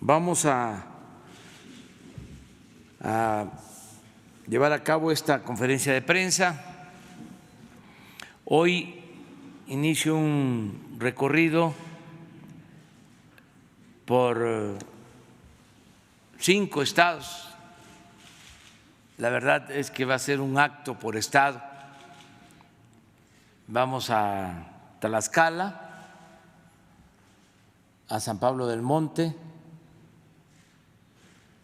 Vamos a llevar a cabo esta conferencia de prensa. Hoy inicio un recorrido por 5 estados. La verdad es que va a ser un acto por estado. Vamos a Tlaxcala, a San Pablo del Monte.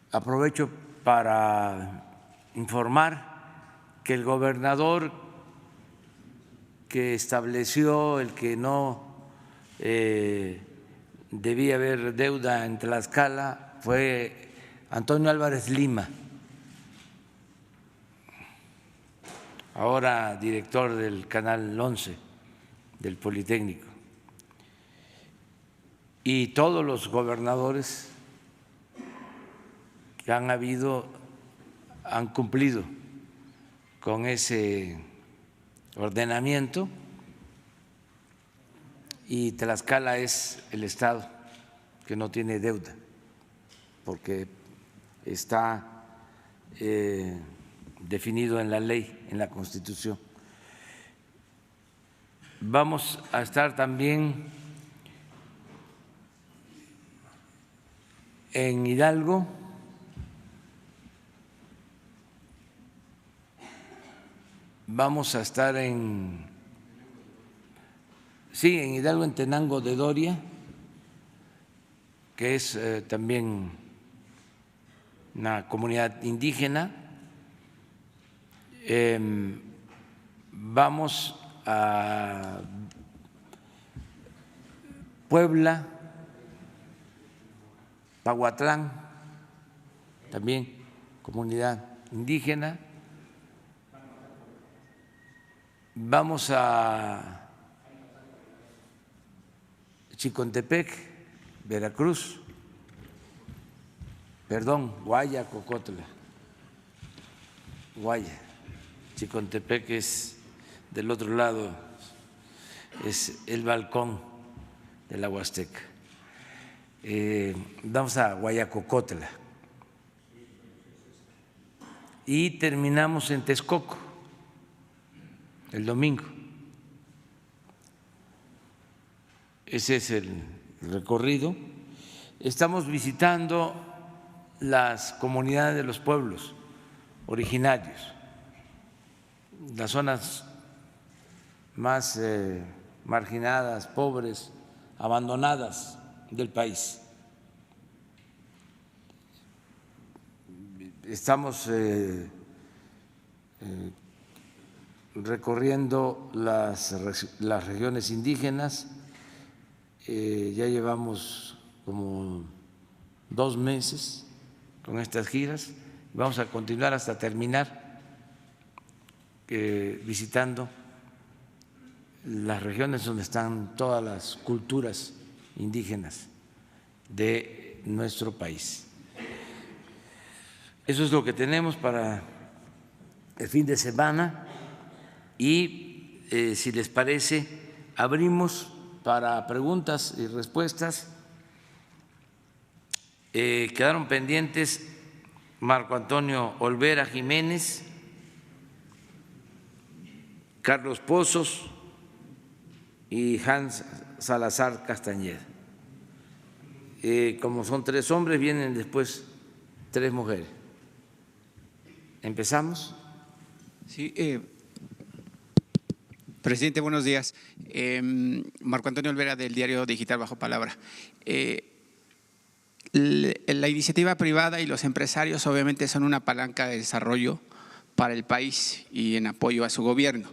Aprovecho para informar que el gobernador que estableció el que no debía haber deuda en Tlaxcala fue Antonio Álvarez Lima, ahora director del Canal 11 del Politécnico. Y todos los gobernadores que han habido han cumplido con ese ordenamiento, y Tlaxcala es el estado que no tiene deuda porque está definido en la ley, en la Constitución. Vamos a estar también en Hidalgo, vamos a estar en Hidalgo, en Tenango de Doria, que es también una comunidad indígena. Vamos a Puebla, Pahuatlán, también comunidad indígena. Vamos a Chicontepec, Veracruz, Guayacocotla, Chicontepec es del otro lado, es el balcón de la Huasteca. Vamos a Guayacocotla y terminamos en Texcoco el domingo. Ese es el recorrido. Estamos visitando las comunidades de los pueblos originarios, las zonas más marginadas, pobres, abandonadas del país. Estamos recorriendo las regiones indígenas. Ya llevamos como 2 meses con estas giras. Vamos a continuar hasta terminar visitando las regiones donde están todas las culturas indígenas de nuestro país. Eso es lo que tenemos para el fin de semana y si les parece, abrimos para preguntas y respuestas. Quedaron pendientes Marco Antonio Olvera Jiménez, Carlos Pozos y Hans Salazar Castañeda. Como son 3 hombres, vienen después 3 mujeres. ¿Empezamos? Sí, presidente, buenos días. Marco Antonio Olvera, del diario digital Bajo Palabra. La iniciativa privada y los empresarios obviamente son una palanca de desarrollo para el país y en apoyo a su gobierno.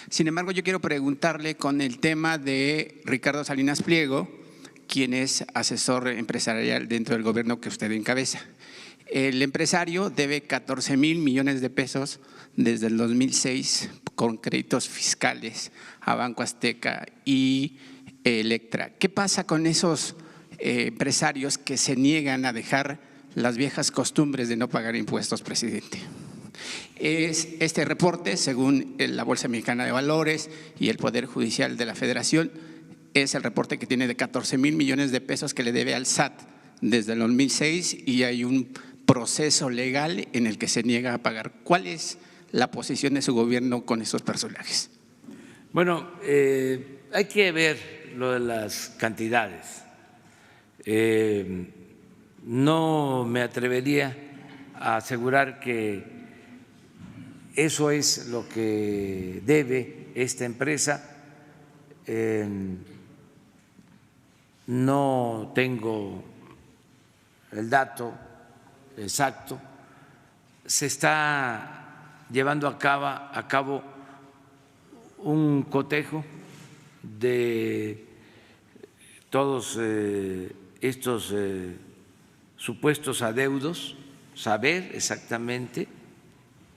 Sin embargo, yo quiero preguntarle con el tema de Ricardo Salinas Pliego, quien es asesor empresarial dentro del gobierno que usted encabeza. El empresario debe 14,000 millones de pesos desde el 2006 con créditos fiscales a Banco Azteca y Electra. ¿Qué pasa con esos empresarios que se niegan a dejar las viejas costumbres de no pagar impuestos, presidente? Este reporte, según la Bolsa Mexicana de Valores y el Poder Judicial de la Federación, es el reporte que tiene de 14,000 millones de pesos que le debe al SAT desde el 2006 y hay un proceso legal en el que se niega a pagar. ¿Cuál es la posición de su gobierno con esos personajes? Bueno, hay que ver lo de las cantidades. No me atrevería a asegurar que eso es lo que debe esta empresa. No tengo el dato exacto. Se está llevando a cabo un cotejo de todos estos supuestos adeudos, saber exactamente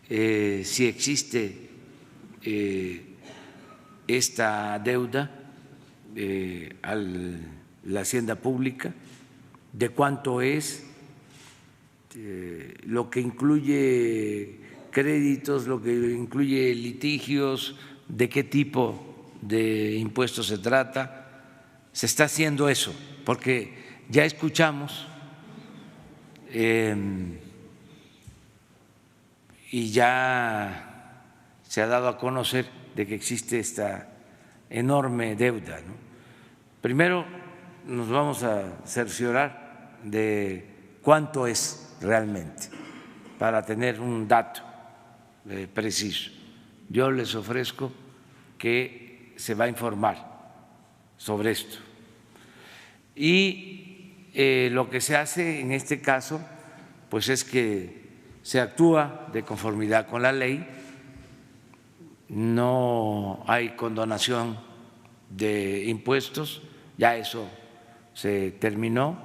si existe esta deuda a la hacienda pública, de cuánto es, lo que incluye créditos, lo que incluye litigios, de qué tipo de impuestos se trata. Se está haciendo eso, porque ya escuchamos y ya se ha dado a conocer de que existe esta enorme deuda, ¿no? Primero nos vamos a cerciorar de cuánto es realmente para tener un dato preciso. Yo les ofrezco que se va a informar sobre esto. Y lo que se hace en este caso, pues es que se actúa de conformidad con la ley, no hay condonación de impuestos, ya eso se terminó,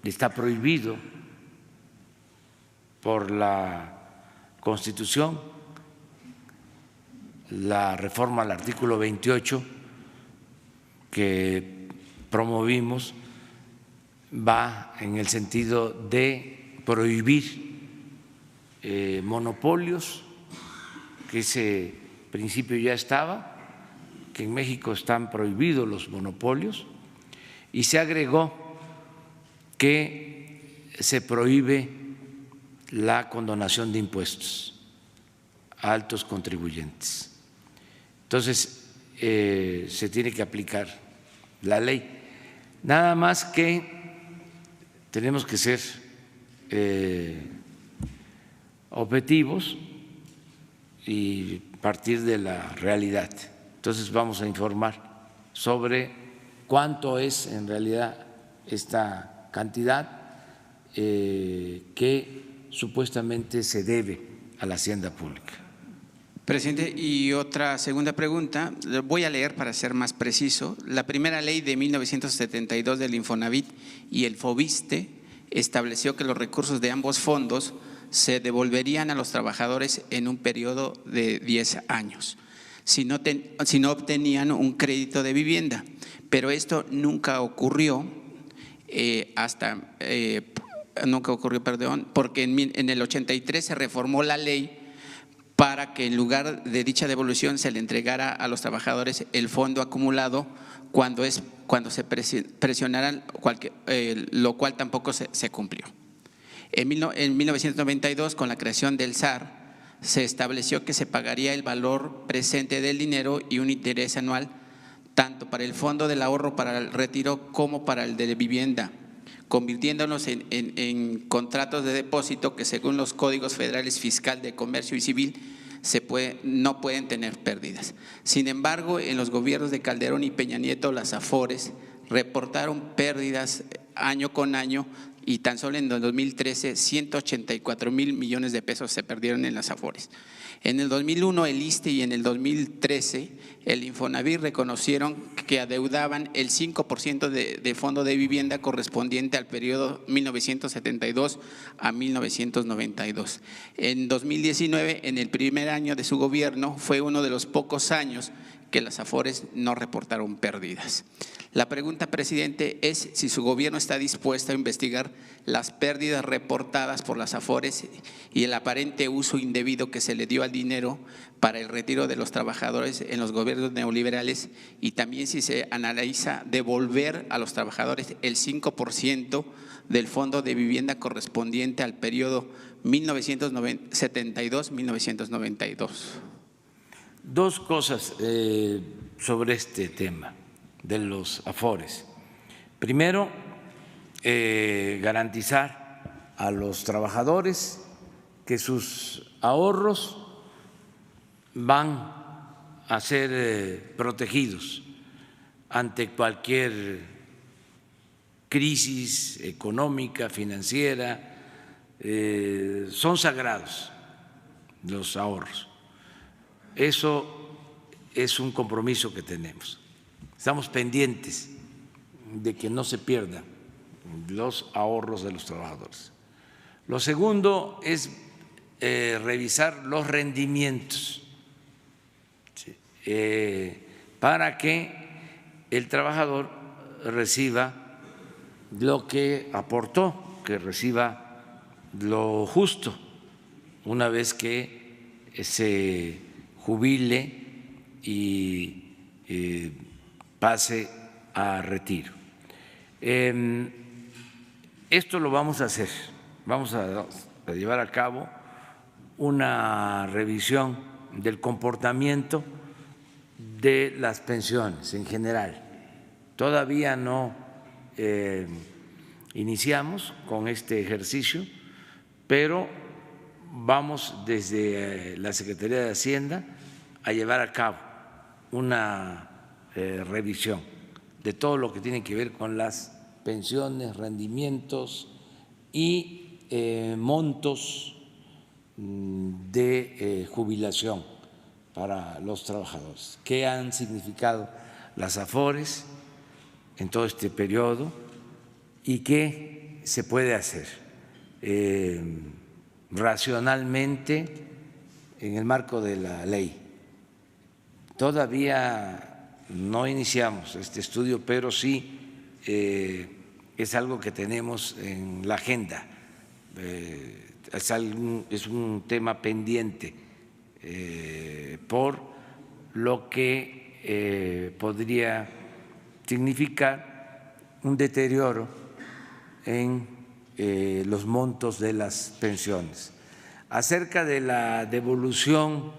está prohibido por la Constitución. La reforma al artículo 28 que promovimos va en el sentido de prohibir monopolios, que ese principio ya estaba, que en México están prohibidos los monopolios, y se agregó que se prohíbe la condonación de impuestos a altos contribuyentes. Entonces, se tiene que aplicar la ley. Nada más que tenemos que ser objetivos y partir de la realidad. Entonces vamos a informar sobre cuánto es en realidad esta cantidad que supuestamente se debe a la hacienda pública. Presidente, y otra segunda pregunta, voy a leer para ser más preciso. La primera ley de 1972 del Infonavit y el Fobiste estableció que los recursos de ambos fondos se devolverían a los trabajadores en un periodo de 10 años, si no obtenían un crédito de vivienda. Pero esto nunca ocurrió porque en el 83 se reformó la ley para que en lugar de dicha devolución se le entregara a los trabajadores el fondo acumulado cuando se presionaran, lo cual tampoco se cumplió. En 1992, con la creación del SAR, se estableció que se pagaría el valor presente del dinero y un interés anual tanto para el fondo del ahorro para el retiro como para el de vivienda, convirtiéndonos en contratos de depósito que según los códigos federales fiscal, de comercio y civil no pueden tener pérdidas. Sin embargo, en los gobiernos de Calderón y Peña Nieto, las AFORES reportaron pérdidas año con año y tan solo en el 2013 184,000 millones de pesos se perdieron en las AFORES. En el 2001 el ISSSTE y en el 2013 el Infonavit reconocieron que adeudaban el 5% de fondo de vivienda correspondiente al periodo 1972 a 1992. En 2019, en el primer año de su gobierno, fue uno de los pocos años que las AFORES no reportaron pérdidas. La pregunta, presidente, es si su gobierno está dispuesto a investigar las pérdidas reportadas por las AFORES y el aparente uso indebido que se le dio al dinero para el retiro de los trabajadores en los gobiernos neoliberales, y también si se analiza devolver a los trabajadores el 5% del Fondo de Vivienda correspondiente al periodo 1972-1992. Dos cosas sobre este tema de los AFORES. Primero, garantizar a los trabajadores que sus ahorros van a ser protegidos ante cualquier crisis económica, financiera. Son sagrados los ahorros. Eso es un compromiso que tenemos. Estamos pendientes de que no se pierdan los ahorros de los trabajadores. Lo segundo es revisar los rendimientos, ¿sí?, para que el trabajador reciba lo que aportó, que reciba lo justo una vez que se jubile y pase a retiro. Esto lo vamos a hacer, vamos a llevar a cabo una revisión del comportamiento de las pensiones en general. Todavía no iniciamos con este ejercicio, pero vamos desde la Secretaría de Hacienda a llevar a cabo una revisión de todo lo que tiene que ver con las pensiones, rendimientos y montos de jubilación para los trabajadores. ¿Qué han significado las AFORES en todo este periodo y qué se puede hacer racionalmente en el marco de la ley? Todavía no iniciamos este estudio, pero sí es algo que tenemos en la agenda, es un tema pendiente por lo que podría significar un deterioro en los montos de las pensiones. Acerca de la devolución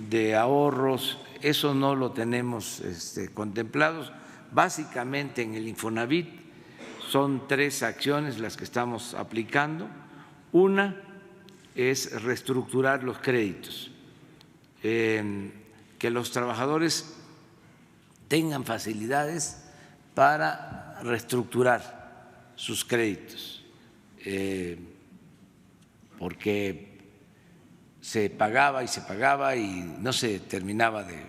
de ahorros, eso no lo tenemos contemplados. Básicamente en el Infonavit son tres acciones las que estamos aplicando. Una es reestructurar los créditos, que los trabajadores tengan facilidades para reestructurar sus créditos, porque se pagaba y no se terminaba de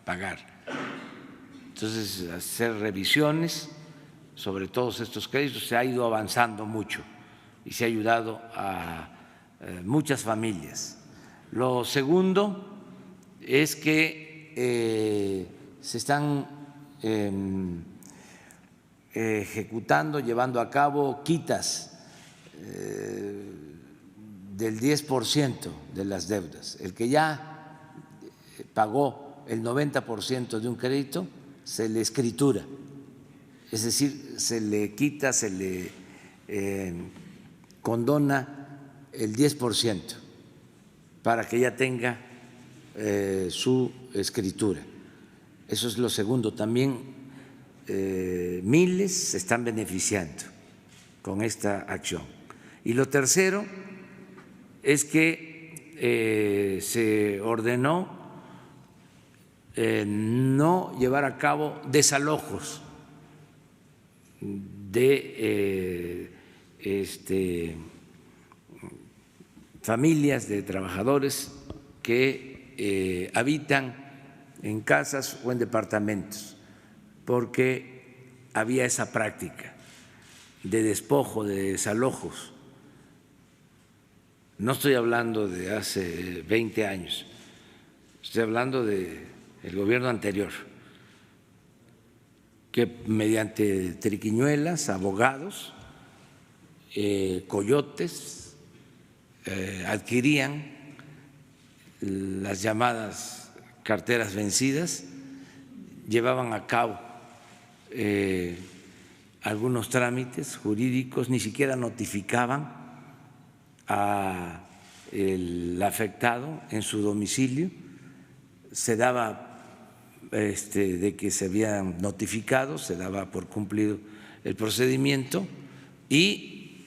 pagar. Entonces, hacer revisiones sobre todos estos créditos. Se ha ido avanzando mucho y se ha ayudado a muchas familias. Lo segundo es que se están ejecutando, llevando a cabo quitas del 10% de las deudas. El que ya pagó el 90% de un crédito, se le escritura, es decir, se le quita, se le condona el 10% para que ya tenga su escritura. Eso es lo segundo. También miles se están beneficiando con esta acción. Y lo tercero es que se ordenó no llevar a cabo desalojos de familias de trabajadores que habitan en casas o en departamentos, porque había esa práctica de despojo, de desalojos. No estoy hablando de hace 20 años, estoy hablando de el gobierno anterior, que mediante triquiñuelas, abogados, coyotes, adquirían las llamadas carteras vencidas, llevaban a cabo algunos trámites jurídicos, ni siquiera notificaban al afectado en su domicilio, se daba de que se habían notificado, se daba por cumplido el procedimiento y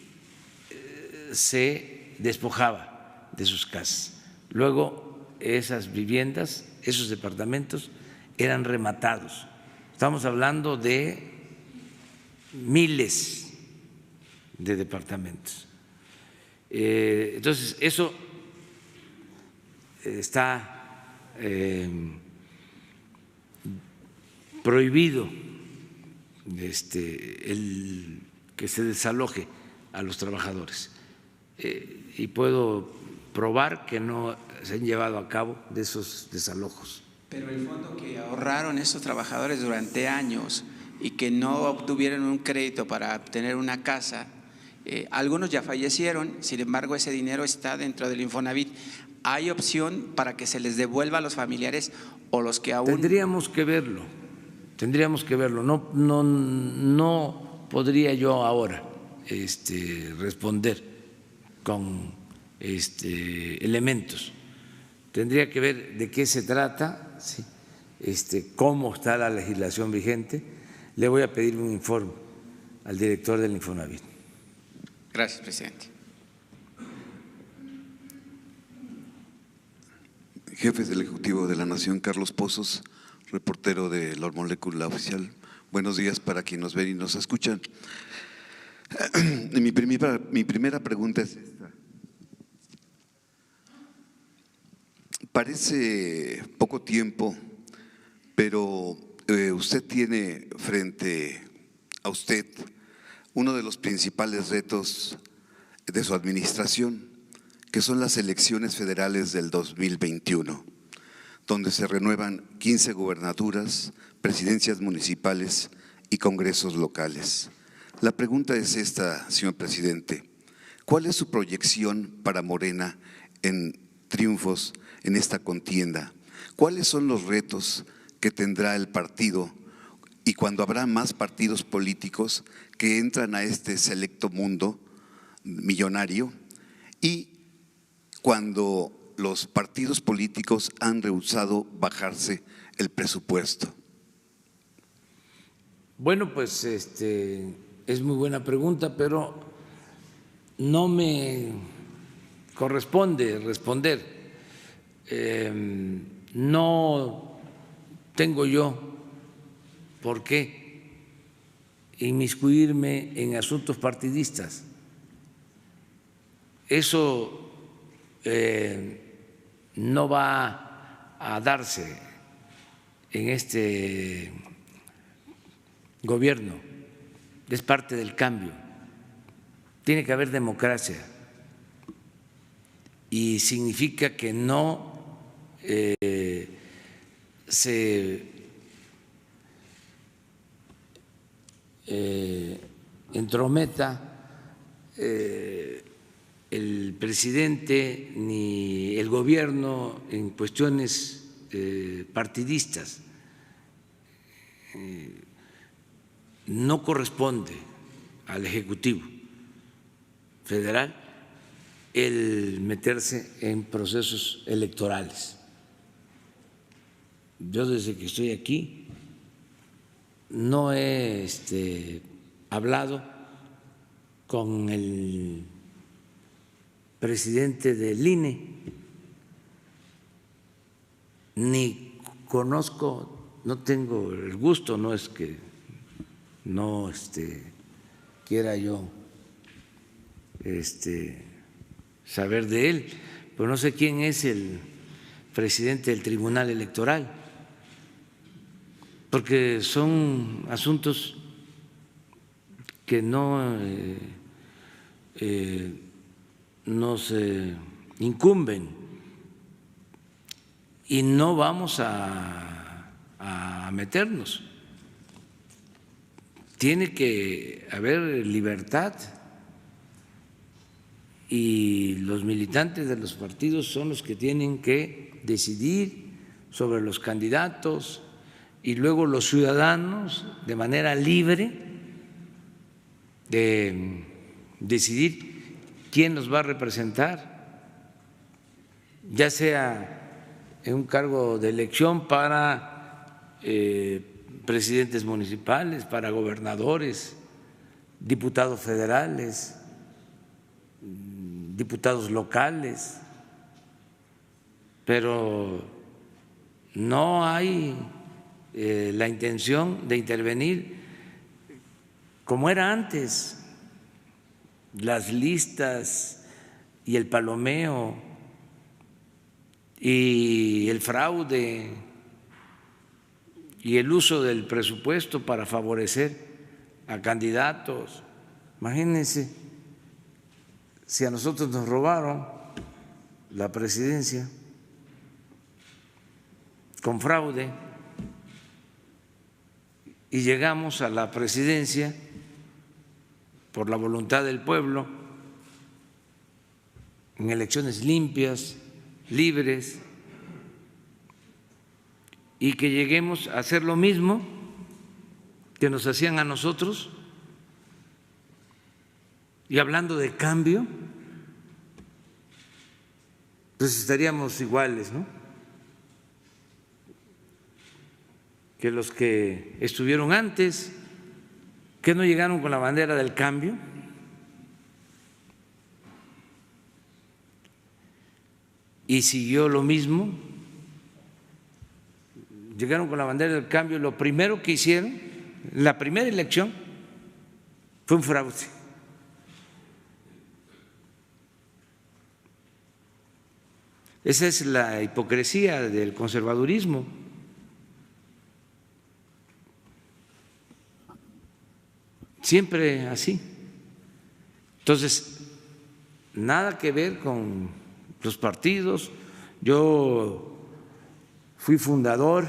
se despojaba de sus casas. Luego esas viviendas, esos departamentos eran rematados. Estamos hablando de miles de departamentos. Entonces, eso está prohibido, el que se desaloje a los trabajadores. Y puedo probar que no se han llevado a cabo de esos desalojos. Pero el fondo que ahorraron esos trabajadores durante años y que no obtuvieron un crédito para obtener una casa, algunos ya fallecieron, sin embargo ese dinero está dentro del Infonavit. ¿Hay opción para que se les devuelva a los familiares o los que aún… Tendríamos que verlo. No podría yo ahora responder con elementos. Tendría que ver de qué se trata, ¿sí? Cómo está la legislación vigente. Le voy a pedir un informe al director del Infonavit. Gracias, presidente. Jefe del Ejecutivo de la Nación, Carlos Pozos, reportero de La Molécula Oficial. Buenos días para quienes nos ven y nos escuchan. Mi primera pregunta es esta. Parece poco tiempo, pero usted tiene frente a usted uno de los principales retos de su administración, que son las elecciones federales del 2021, donde se renuevan 15 gubernaturas, presidencias municipales y congresos locales. La pregunta es esta, señor presidente: ¿cuál es su proyección para Morena en triunfos en esta contienda? ¿Cuáles son los retos que tendrá el partido y cuando habrá más partidos políticos que entran a este selecto mundo millonario y cuando los partidos políticos han rehusado bajarse el presupuesto? Bueno, pues es muy buena pregunta, pero no me corresponde responder. No tengo yo por qué inmiscuirme en asuntos partidistas. Eso no va a darse en este gobierno, es parte del cambio. Tiene que haber democracia y significa que no se entrometa el presidente ni el gobierno en cuestiones partidistas. No corresponde al Ejecutivo Federal el meterse en procesos electorales. Yo desde que estoy aquí no he hablado con el presidente del INE, ni conozco, no tengo el gusto, no es que no quiera yo saber de él, pero no sé quién es el presidente del Tribunal Electoral, porque son asuntos que no nos incumben y no vamos a a meternos. Tiene que haber libertad y los militantes de los partidos son los que tienen que decidir sobre los candidatos y luego los ciudadanos de manera libre de decidir quién nos va a representar, ya sea en un cargo de elección para presidentes municipales, para gobernadores, diputados federales, diputados locales, pero no hay la intención de intervenir como era antes, las listas y el palomeo y el fraude y el uso del presupuesto para favorecer a candidatos. Imagínense si a nosotros nos robaron la presidencia con fraude y llegamos a la presidencia por la voluntad del pueblo, en elecciones limpias, libres, y que lleguemos a hacer lo mismo que nos hacían a nosotros. Y hablando de cambio, pues estaríamos iguales, ¿no?, que los que estuvieron antes, que no llegaron con la bandera del cambio. Y siguió lo mismo, llegaron con la bandera del cambio, lo primero que hicieron, la primera elección, fue un fraude. Esa es la hipocresía del conservadurismo. Siempre así. Entonces, nada que ver con los partidos. Yo fui fundador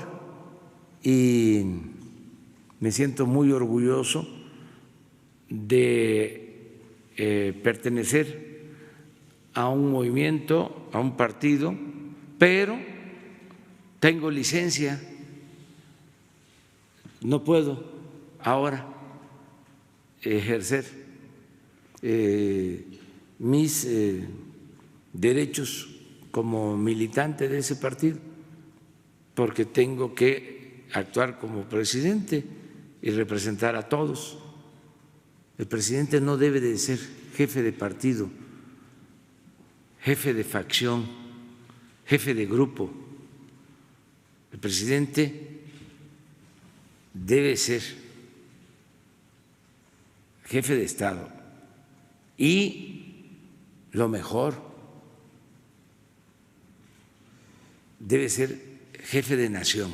y me siento muy orgulloso de pertenecer a un movimiento, a un partido, pero tengo licencia, no puedo ahora ejercer mis derechos como militante de ese partido, porque tengo que actuar como presidente y representar a todos. El presidente no debe de ser jefe de partido, jefe de facción, jefe de grupo. El presidente debe ser jefe de Estado y lo mejor, debe ser jefe de nación,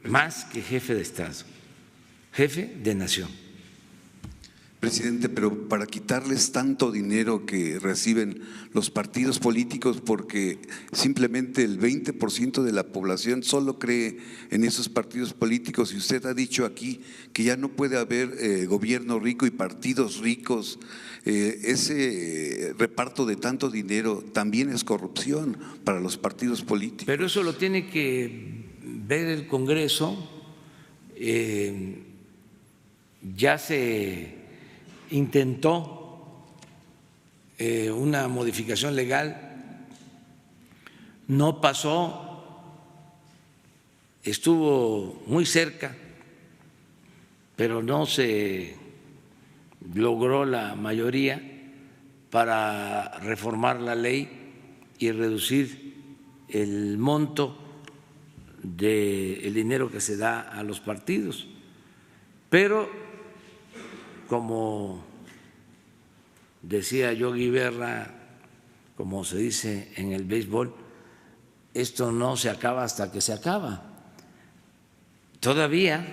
más que jefe de Estado, jefe de nación. Presidente, pero para quitarles tanto dinero que reciben los partidos políticos, porque simplemente el 20% de la población solo cree en esos partidos políticos, y usted ha dicho aquí que ya no puede haber gobierno rico y partidos ricos, ese reparto de tanto dinero también es corrupción para los partidos políticos. Pero eso lo tiene que ver el Congreso. Ya se intentó una modificación legal, no pasó, estuvo muy cerca, pero no se logró la mayoría para reformar la ley y reducir el monto del dinero que se da a los partidos. Pero como decía Yogi Berra, como se dice en el béisbol, esto no se acaba hasta que se acaba. Todavía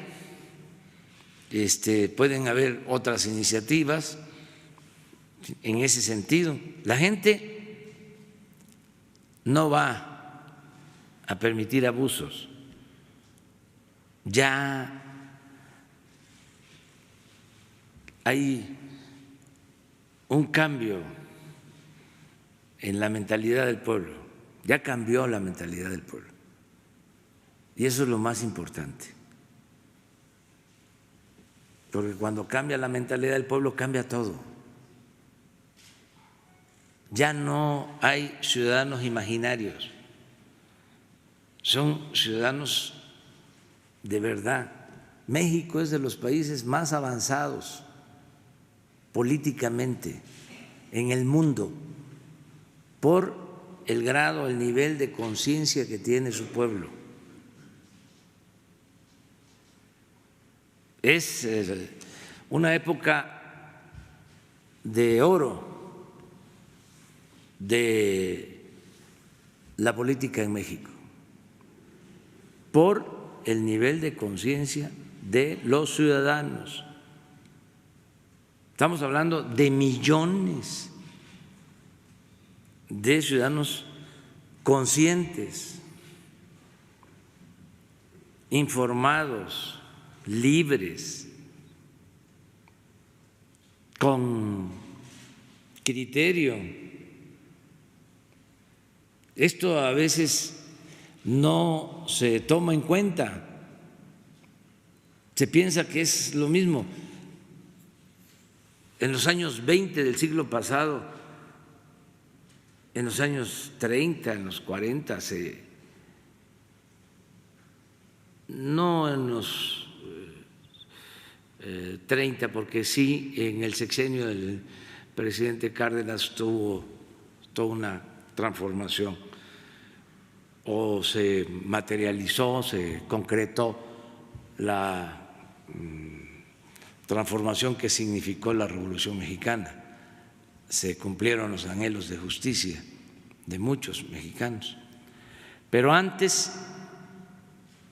pueden haber otras iniciativas en ese sentido. La gente no va a permitir abusos. Ya hay un cambio en la mentalidad del pueblo, ya cambió la mentalidad del pueblo. Y eso es lo más importante. Porque cuando cambia la mentalidad del pueblo, cambia todo. Ya no hay ciudadanos imaginarios, son ciudadanos de verdad. México es de los países más avanzados políticamente en el mundo por el grado, el nivel de conciencia que tiene su pueblo. Es una época de oro de la política en México por el nivel de conciencia de los ciudadanos. Estamos hablando de millones de ciudadanos conscientes, informados, libres, con criterio. Esto a veces no se toma en cuenta, se piensa que es lo mismo. En los años 20 del siglo pasado, en los años 30, en los 40, no en los 30, porque sí, en el sexenio del presidente Cárdenas tuvo toda una transformación, o se materializó, se concretó la transformación que significó la Revolución Mexicana. Se cumplieron los anhelos de justicia de muchos mexicanos. Pero antes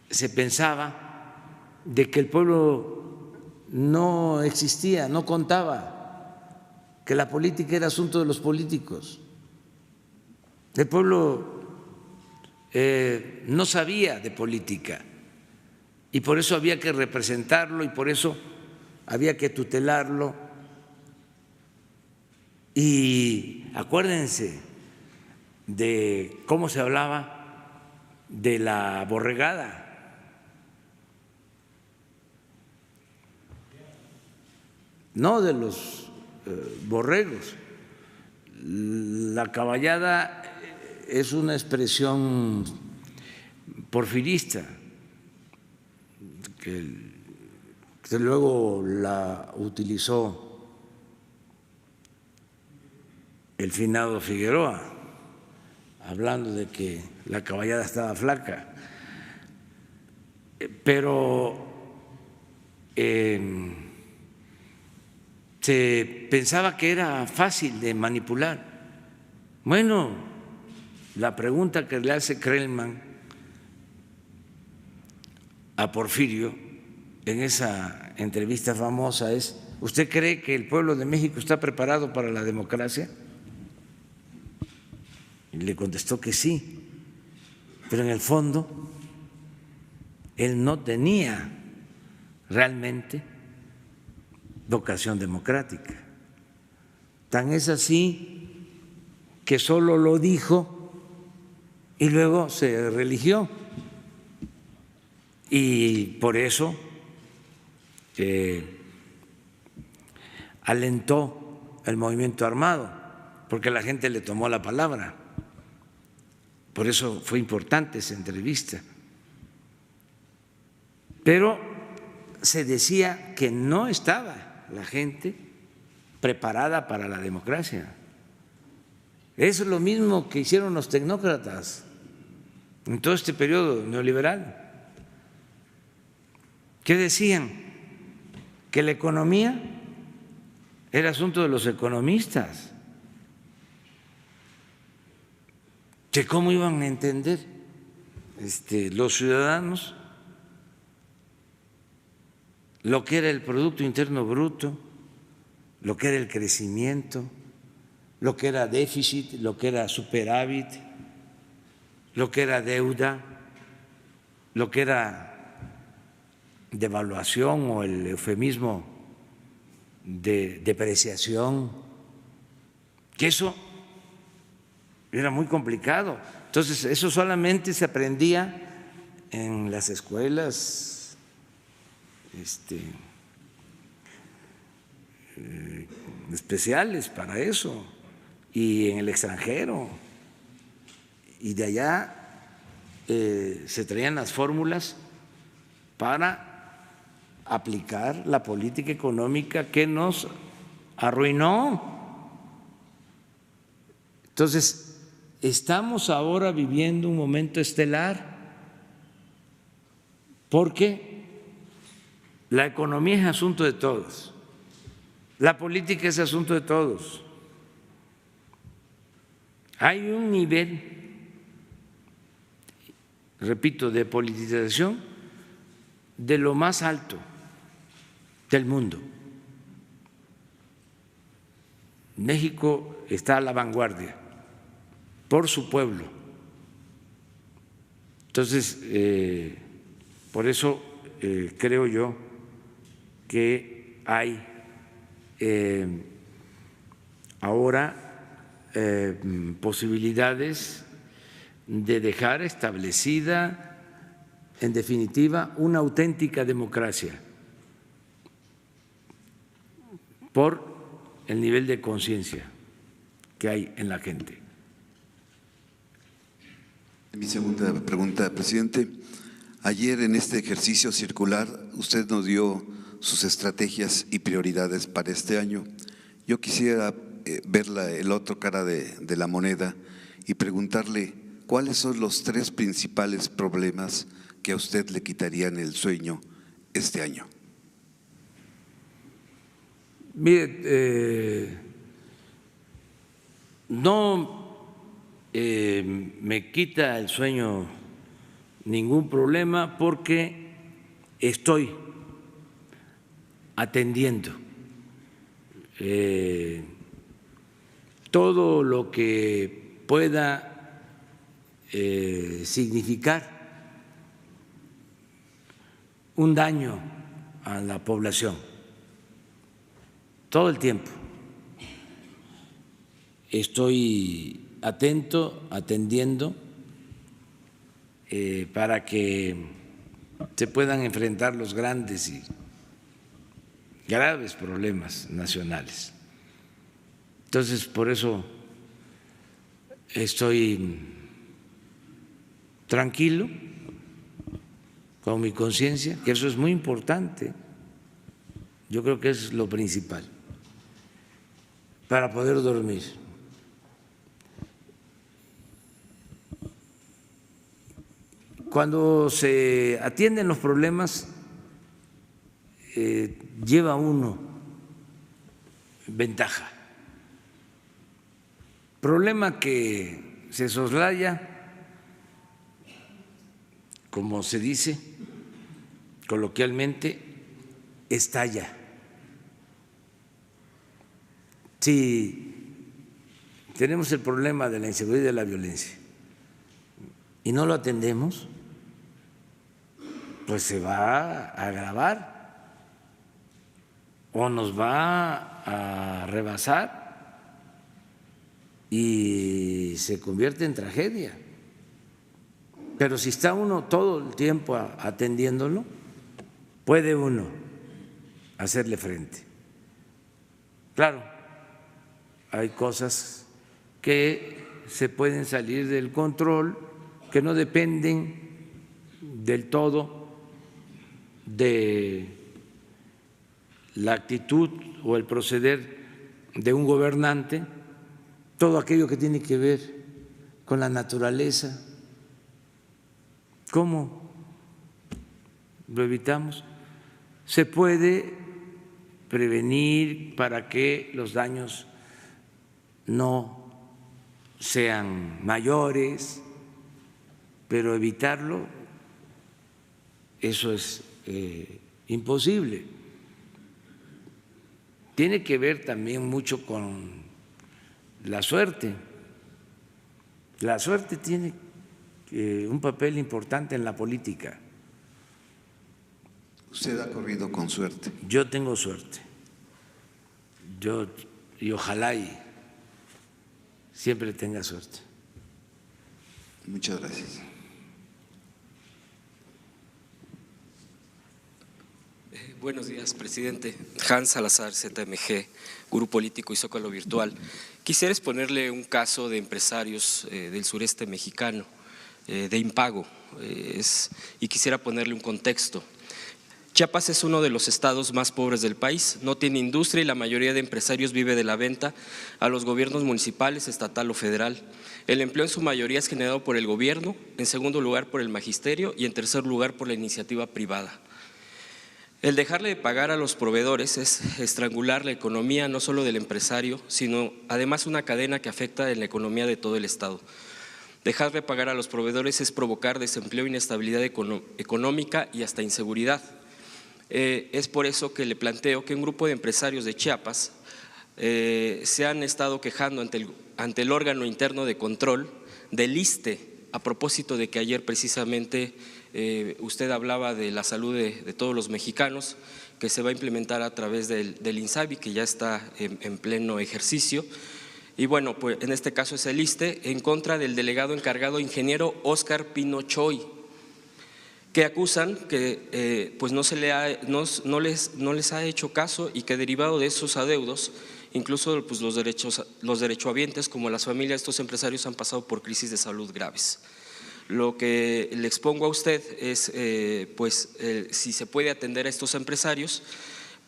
se pensaba de que el pueblo no existía, no contaba, que la política era asunto de los políticos. El pueblo no sabía de política y por eso había que representarlo y por eso había que tutelarlo. Y acuérdense de cómo se hablaba de la borregada, no de los borregos. La caballada es una expresión porfirista que luego la utilizó el finado Figueroa, hablando de que la caballada estaba flaca, pero se pensaba que era fácil de manipular. Bueno, la pregunta que le hace Krellman a Porfirio en esa entrevista famosa es: ¿usted cree que el pueblo de México está preparado para la democracia? Y le contestó que sí, pero en el fondo él no tenía realmente vocación democrática. Tan es así que solo lo dijo y luego se religió. Y por eso alentó el movimiento armado, porque la gente le tomó la palabra. Por eso fue importante esa entrevista. Pero se decía que no estaba la gente preparada para la democracia. Es lo mismo que hicieron los tecnócratas en todo este periodo neoliberal. ¿Qué decían? Que la economía era asunto de los economistas. Que cómo iban a entender los ciudadanos lo que era el Producto Interno Bruto, lo que era el crecimiento, lo que era déficit, lo que era superávit, lo que era deuda, lo que era devaluación o el eufemismo de depreciación, que eso era muy complicado. Entonces, eso solamente se aprendía en las escuelas especiales para eso y en el extranjero. Y de allá se traían las fórmulas para aplicar la política económica que nos arruinó. Entonces, estamos ahora viviendo un momento estelar porque la economía es asunto de todos, la política es asunto de todos. Hay un nivel, repito, de politización de lo más alto del mundo. México está a la vanguardia por su pueblo. Entonces, por eso creo yo que hay ahora posibilidades de dejar establecida, en definitiva, una auténtica democracia por el nivel de conciencia que hay en la gente. Mi segunda pregunta, presidente. Ayer en este ejercicio circular usted nos dio sus estrategias y prioridades para este año. Yo quisiera ver el otro cara de la moneda y preguntarle cuáles son los 3 principales problemas que a usted le quitarían el sueño este año. Mire, no me quita el sueño ningún problema porque estoy atendiendo todo lo que pueda significar un daño a la población. Todo el tiempo estoy atento, atendiendo para que se puedan enfrentar los grandes y graves problemas nacionales. Entonces, por eso estoy tranquilo, con mi conciencia, que eso es muy importante. Yo creo que es lo principal para poder dormir. Cuando se atienden los problemas, lleva uno ventaja. Problema que se soslaya, como se dice coloquialmente, estalla. Si tenemos el problema de la inseguridad y de la violencia y no lo atendemos, pues se va a agravar o nos va a rebasar y se convierte en tragedia. Pero si está uno todo el tiempo atendiéndolo, puede uno hacerle frente. Claro, hay cosas que se pueden salir del control, que no dependen del todo de la actitud o el proceder de un gobernante, todo aquello que tiene que ver con la naturaleza. ¿Cómo lo evitamos? Se puede prevenir para que los daños no sean mayores, pero evitarlo, eso es imposible. Tiene que ver también mucho con la suerte. La suerte tiene un papel importante en la política. Usted ha corrido con suerte. Yo tengo suerte. Y ojalá y siempre tenga suerte. Muchas gracias. Buenos días, presidente. Hans Salazar, ZMG, Gurú Político y Zócalo Virtual. Quisiera exponerle un caso de empresarios del sureste mexicano, de impago, y quisiera ponerle un contexto. Chiapas es uno de los estados más pobres del país, no tiene industria y la mayoría de empresarios vive de la venta a los gobiernos municipales, estatal o federal. El empleo en su mayoría es generado por el gobierno, en segundo lugar por el magisterio y en tercer lugar por la iniciativa privada. El dejarle de pagar a los proveedores es estrangular la economía no solo del empresario, sino además una cadena que afecta en la economía de todo el estado. Dejar de pagar a los proveedores es provocar desempleo, inestabilidad económica y hasta inseguridad. Es por eso que le planteo que un grupo de empresarios de Chiapas se han estado quejando ante el órgano interno de control del ISSSTE, a propósito de que ayer precisamente usted hablaba de la salud de todos los mexicanos, que se va a implementar a través del INSABI, que ya está en pleno ejercicio. Y bueno, pues en este caso es el ISSSTE, en contra del delegado encargado ingeniero Óscar Pino Choy, que acusan que pues no les ha hecho caso y que derivado de esos adeudos, incluso pues los derechohabientes como las familias de estos empresarios han pasado por crisis de salud graves. Lo que le expongo a usted es si se puede atender a estos empresarios,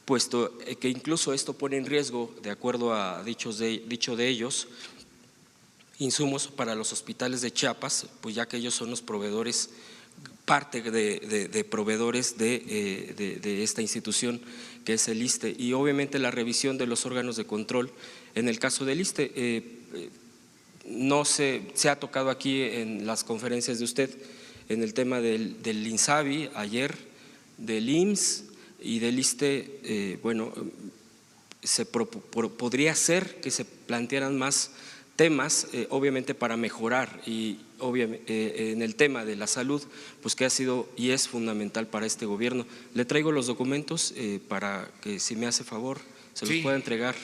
puesto que incluso esto pone en riesgo, de acuerdo a dicho de ellos, insumos para los hospitales de Chiapas, pues ya que ellos son los proveedores, parte de proveedores de esta institución que es el ISSSTE, y obviamente la revisión de los órganos de control. En el caso del ISSSTE, no se ha tocado aquí en las conferencias de usted en el tema del INSABI ayer, del IMSS y del ISSSTE. Podría ser que se plantearan más temas, obviamente para mejorar, y obviamente en el tema de la salud, pues que ha sido y es fundamental para este gobierno. Le traigo los documentos para que, si me hace favor, se los pueda entregar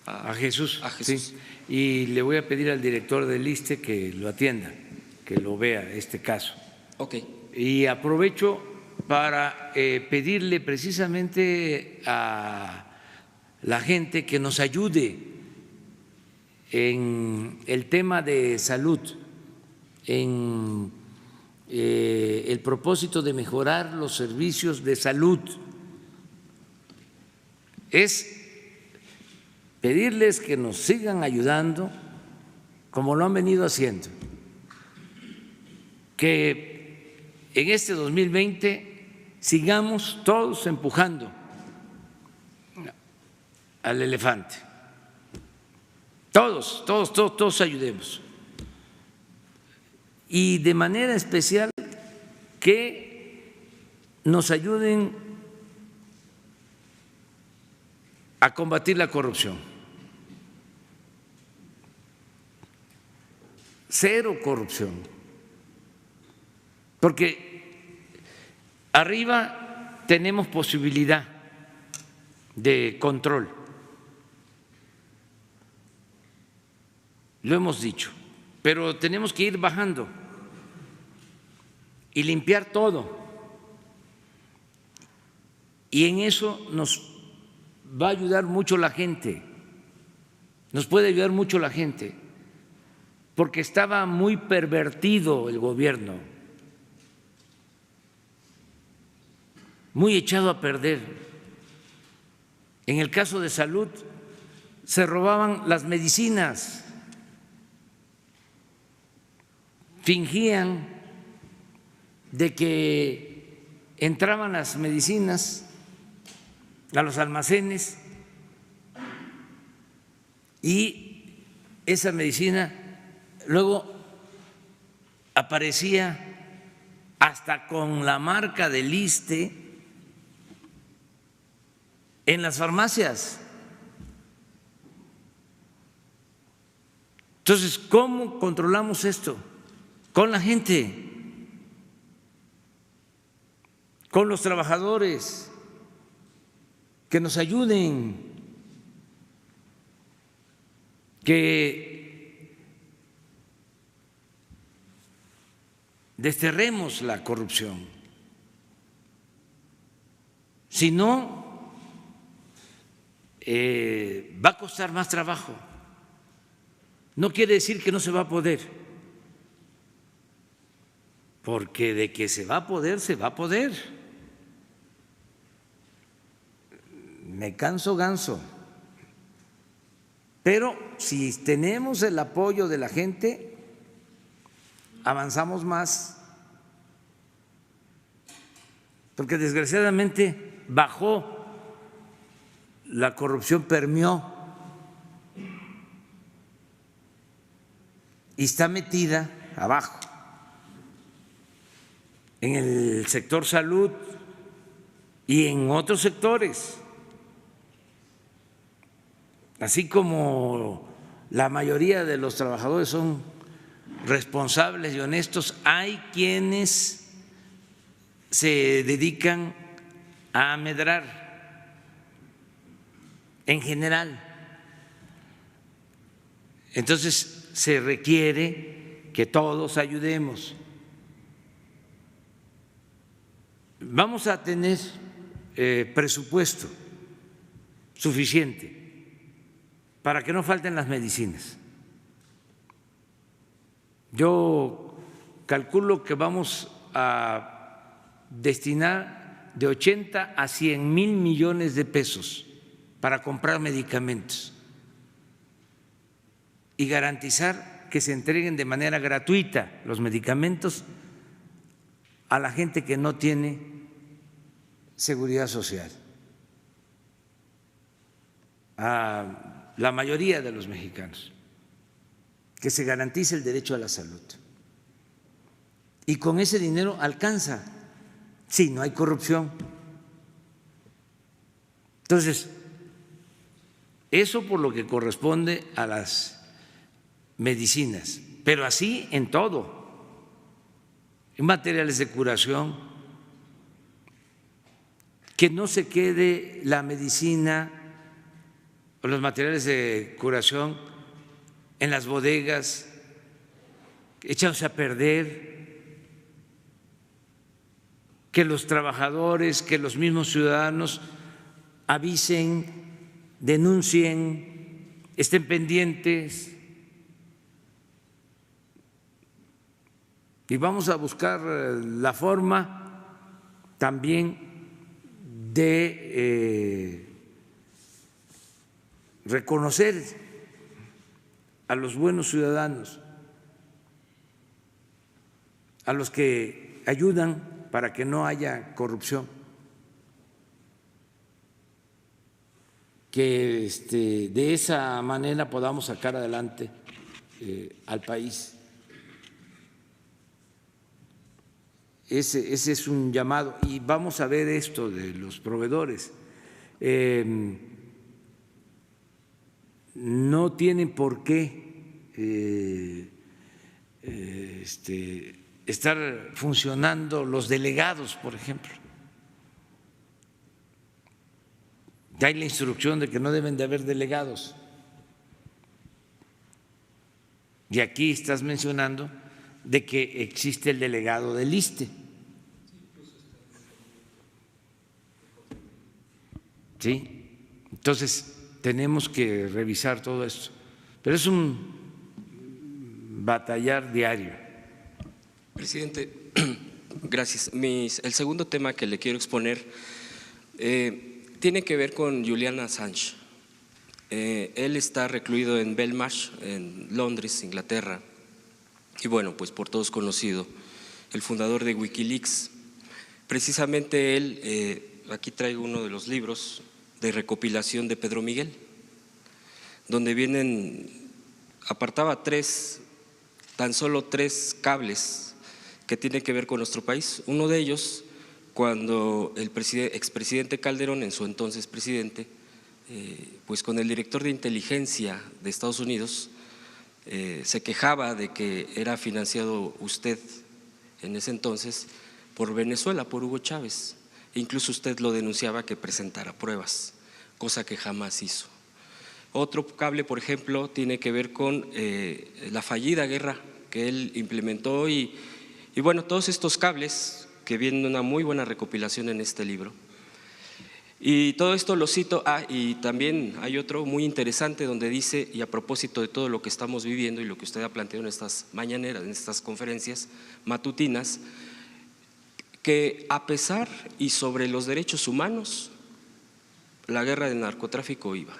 a Jesús. A Jesús. Sí. Y le voy a pedir al director del ISSSTE que lo atienda, que lo vea este caso. Ok. Y aprovecho para pedirle precisamente a la gente que nos ayude en el tema de salud, en el propósito de mejorar los servicios de salud. Es pedirles que nos sigan ayudando como lo han venido haciendo, que en este 2020 sigamos todos empujando al elefante. Todos ayudemos. Y de manera especial que nos ayuden a combatir la corrupción. Cero corrupción. Porque arriba tenemos posibilidad de control. Lo hemos dicho, pero tenemos que ir bajando y limpiar todo. Y en eso nos va a ayudar mucho la gente, nos puede ayudar mucho la gente, porque estaba muy pervertido el gobierno, muy echado a perder. En el caso de salud, se robaban las medicinas, fingían de que entraban las medicinas a los almacenes y esa medicina luego aparecía hasta con la marca del ISSSTE en las farmacias. Entonces, ¿cómo controlamos esto? con la gente, con los trabajadores, que nos ayuden, que desterremos la corrupción. Si no, va a costar más trabajo. No quiere decir que no se va a poder, porque de que se va a poder, se va a poder. Me canso ganso. Pero si tenemos el apoyo de la gente, avanzamos más, porque desgraciadamente bajó, la corrupción permeó y está metida abajo, en el sector salud y en otros sectores. Así como la mayoría de los trabajadores son responsables y honestos, hay quienes se dedican a amedrar en general. Entonces se requiere que todos ayudemos. Vamos a tener presupuesto suficiente para que no falten las medicinas. Yo calculo que vamos a destinar de 80 a 100 mil millones de pesos para comprar medicamentos y garantizar que se entreguen de manera gratuita los medicamentos a la gente que no tiene seguridad social, a la mayoría de los mexicanos, que se garantice el derecho a la salud. Y con ese dinero alcanza, si no hay corrupción. Entonces, eso por lo que corresponde a las medicinas, pero así en todo, en materiales de curación, que no se quede la medicina o los materiales de curación en las bodegas, echándose a perder, que los trabajadores, que los mismos ciudadanos avisen, denuncien, estén pendientes. Y vamos a buscar la forma también de reconocer a los buenos ciudadanos, a los que ayudan para que no haya corrupción, que de esa manera podamos sacar adelante al país. Ese es un llamado. Y vamos a ver esto de los proveedores. No tienen por qué estar funcionando los delegados, por ejemplo. Ya hay la instrucción de que no deben de haber delegados. Y aquí estás mencionando de que existe el delegado del ISSSTE. ¿Sí? Entonces tenemos que revisar todo esto, pero es un batallar diario. Presidente, gracias. El segundo tema que le quiero exponer tiene que ver con Julian Assange. Él está recluido en Belmarsh, en Londres, Inglaterra, y bueno, pues por todos conocido, el fundador de Wikileaks. Precisamente él, aquí traigo uno de los libros de recopilación de Pedro Miguel, donde apartaba tan solo tres cables que tienen que ver con nuestro país. Uno de ellos, cuando el expresidente Calderón, en su entonces presidente, pues con el director de inteligencia de Estados Unidos, se quejaba de que era financiado usted en ese entonces por Venezuela, por Hugo Chávez. Incluso usted lo denunciaba que presentara pruebas, cosa que jamás hizo. Otro cable, por ejemplo, tiene que ver con la fallida guerra que él implementó y bueno, todos estos cables que vienen una muy buena recopilación en este libro. Y todo esto lo cito, y también hay otro muy interesante donde dice, y a propósito de todo lo que estamos viviendo y lo que usted ha planteado en estas mañaneras, en estas conferencias matutinas, que a pesar y sobre los derechos humanos, la guerra del narcotráfico iba.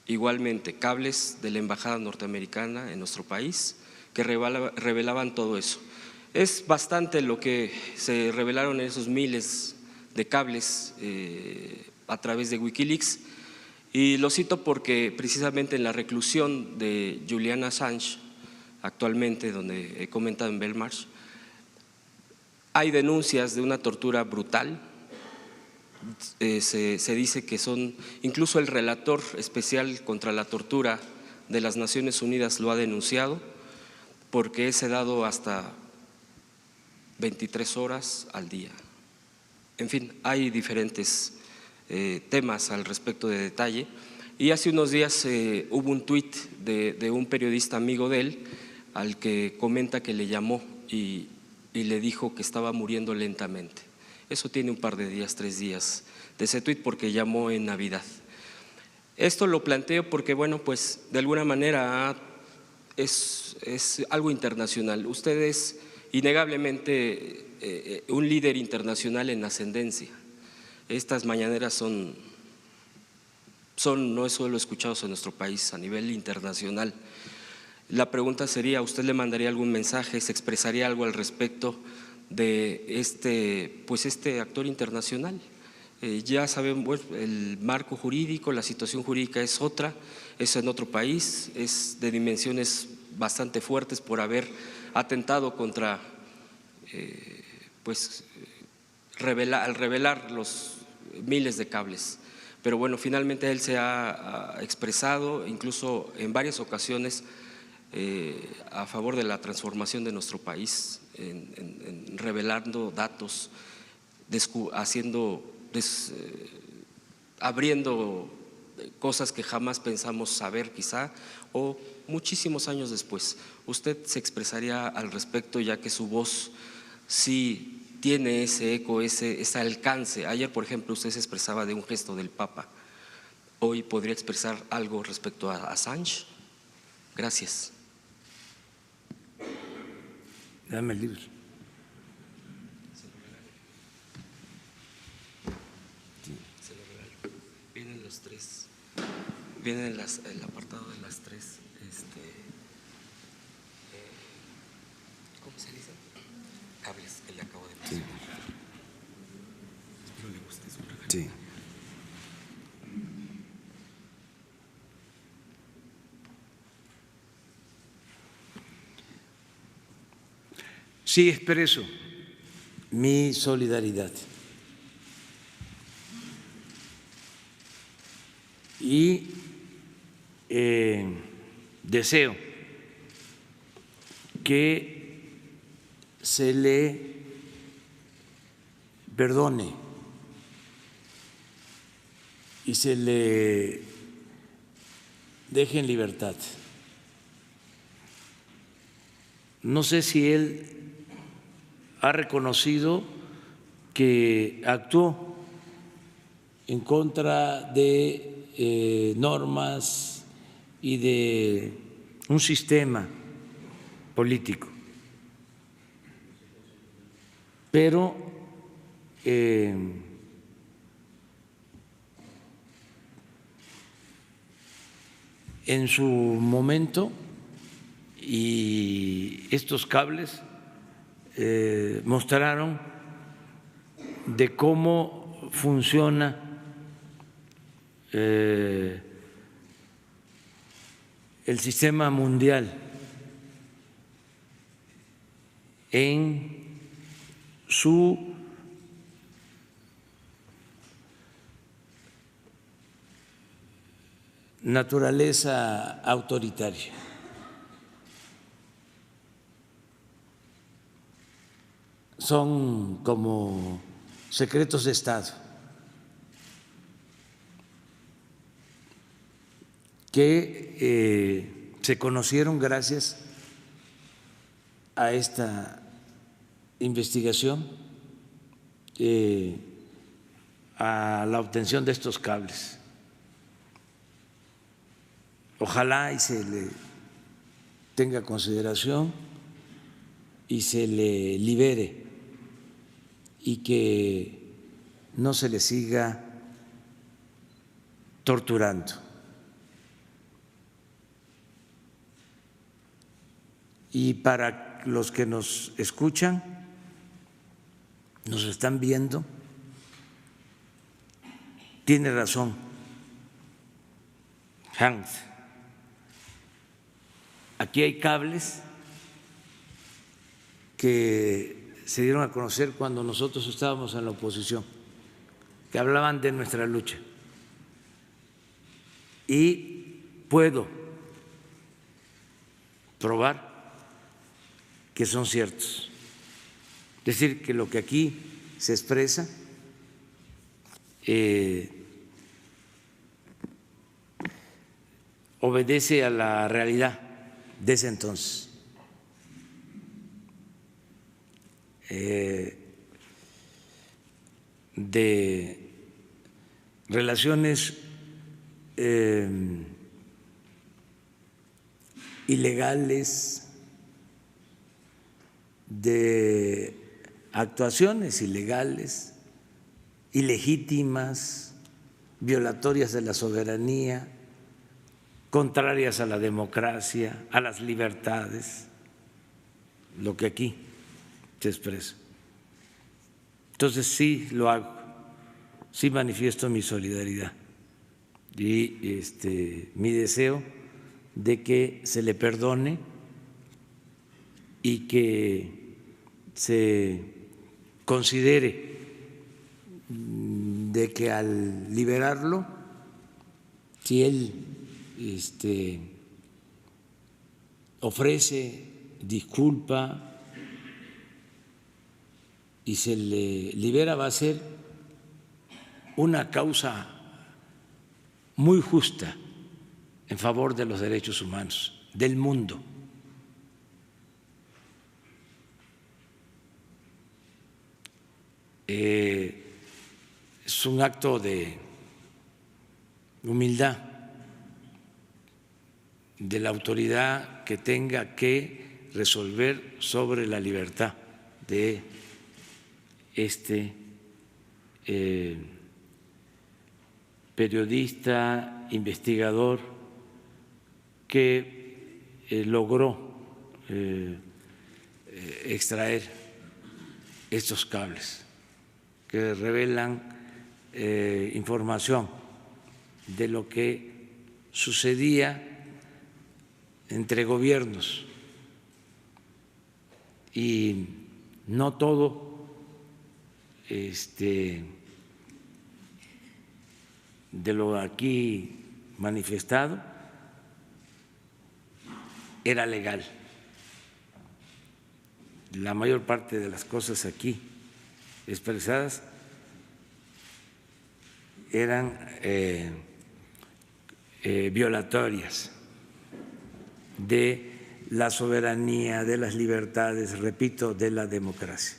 Igualmente, cables de la embajada norteamericana en nuestro país que revelaban todo eso. Es bastante lo que se revelaron en esos miles de cables a través de Wikileaks, y lo cito porque precisamente en la reclusión de Julian Assange, actualmente donde he comentado en Belmarsh, hay denuncias de una tortura brutal. Se dice que son, incluso el relator especial contra la tortura de las Naciones Unidas lo ha denunciado, porque es sedado hasta 23 horas al día. En fin, hay diferentes temas al respecto de detalle. Y hace unos días hubo un tuit de un periodista amigo de él, al que comenta que le llamó y le dijo que estaba muriendo lentamente. Eso tiene un par de días, 3 días de ese tuit, porque llamó en Navidad. Esto lo planteo porque, bueno, pues de alguna manera es algo internacional. Usted es innegablemente un líder internacional en ascendencia. Estas mañaneras no es solo escuchados en nuestro país, a nivel internacional. La pregunta sería, ¿usted le mandaría algún mensaje, se expresaría algo al respecto de este actor internacional? Ya saben, bueno, el marco jurídico, la situación jurídica es otra, es en otro país, es de dimensiones bastante fuertes por haber atentado contra, al revelar los miles de cables. Pero bueno, finalmente él se ha expresado, incluso en varias ocasiones, a favor de la transformación de nuestro país, en revelando datos, abriendo cosas que jamás pensamos saber quizá, o muchísimos años después. ¿Usted se expresaría al respecto, ya que su voz sí tiene ese eco, ese alcance? Ayer, por ejemplo, usted se expresaba de un gesto del Papa. ¿Hoy podría expresar algo respecto a Assange? Gracias. Dame el libro. Vienen los tres, viene el apartado de las tres, ¿cómo se dice? Cables que le acabo de mencionar. Espero le guste su regalo. Sí. Sí, expreso mi solidaridad y deseo que se le perdone y se le deje en libertad. No sé si él ha reconocido que actuó en contra de normas y de un sistema político, pero en su momento, y estos cables mostraron de cómo funciona el sistema mundial en su naturaleza autoritaria. son como secretos de Estado que se conocieron gracias a esta investigación, a la obtención de estos cables. Ojalá y se le tenga consideración y se le libere y que no se le siga torturando. Y para los que nos escuchan, nos están viendo, tiene razón Hans. Aquí hay cables que se dieron a conocer cuando nosotros estábamos en la oposición, que hablaban de nuestra lucha. Y puedo probar que son ciertos. Es decir, que lo que aquí se expresa obedece a la realidad de ese entonces. De relaciones ilegales, de actuaciones ilegales, ilegítimas, violatorias de la soberanía, contrarias a la democracia, a las libertades, lo que aquí se expresa. Entonces sí lo hago, sí manifiesto mi solidaridad y mi deseo de que se le perdone y que se considere de que al liberarlo, si él ofrece disculpa y se le libera, va a ser una causa muy justa en favor de los derechos humanos del mundo. Es un acto de humildad de la autoridad que tenga que resolver sobre la libertad de este periodista, investigador que logró extraer estos cables que revelan información de lo que sucedía entre gobiernos y no todo de lo aquí manifestado era legal. La mayor parte de las cosas aquí expresadas eran violatorias de la soberanía, de las libertades, repito, de la democracia.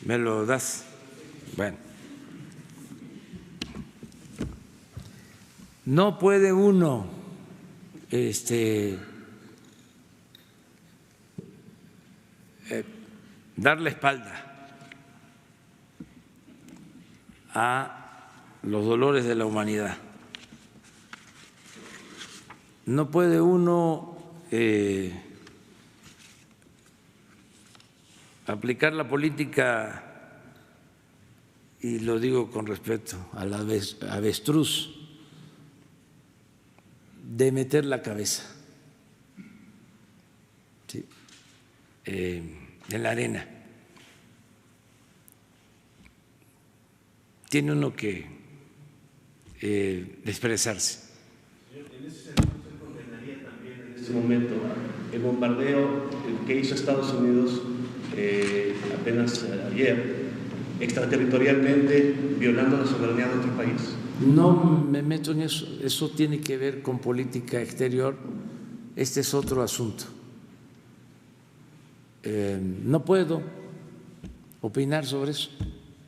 ¿Me lo das? Bueno. No puede uno dar la espalda a los dolores de la humanidad. No puede uno aplicar la política, y lo digo con respeto al avestruz, de meter la cabeza en la arena. Tiene uno que expresarse. En ese sentido, ¿usted condenaría también en este momento el bombardeo que hizo Estados Unidos apenas ayer, extraterritorialmente, violando la soberanía de otro país? No me meto en eso, eso tiene que ver con política exterior, este es otro asunto. No puedo opinar sobre eso.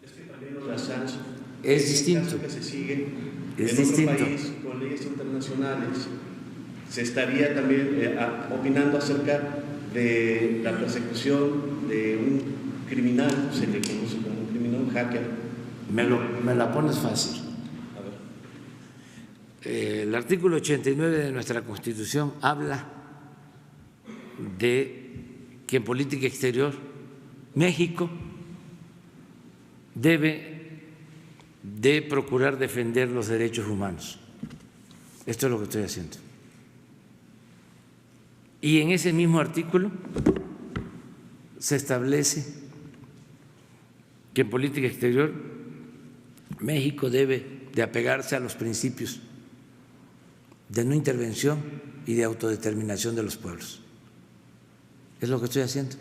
Es que también lo de Assange es distinto. Caso que se sigue es en distinto. otro país con leyes internacionales. Se estaría también opinando acerca de la persecución de un criminal, se le conoce como un criminal, un hacker. Me la pones fácil. El artículo 89 de nuestra Constitución habla de que en política exterior México debe de procurar defender los derechos humanos. Esto es lo que estoy haciendo. Y en ese mismo artículo se establece que en política exterior México debe de apegarse a los principios de no intervención y de autodeterminación de los pueblos. Es lo que estoy haciendo.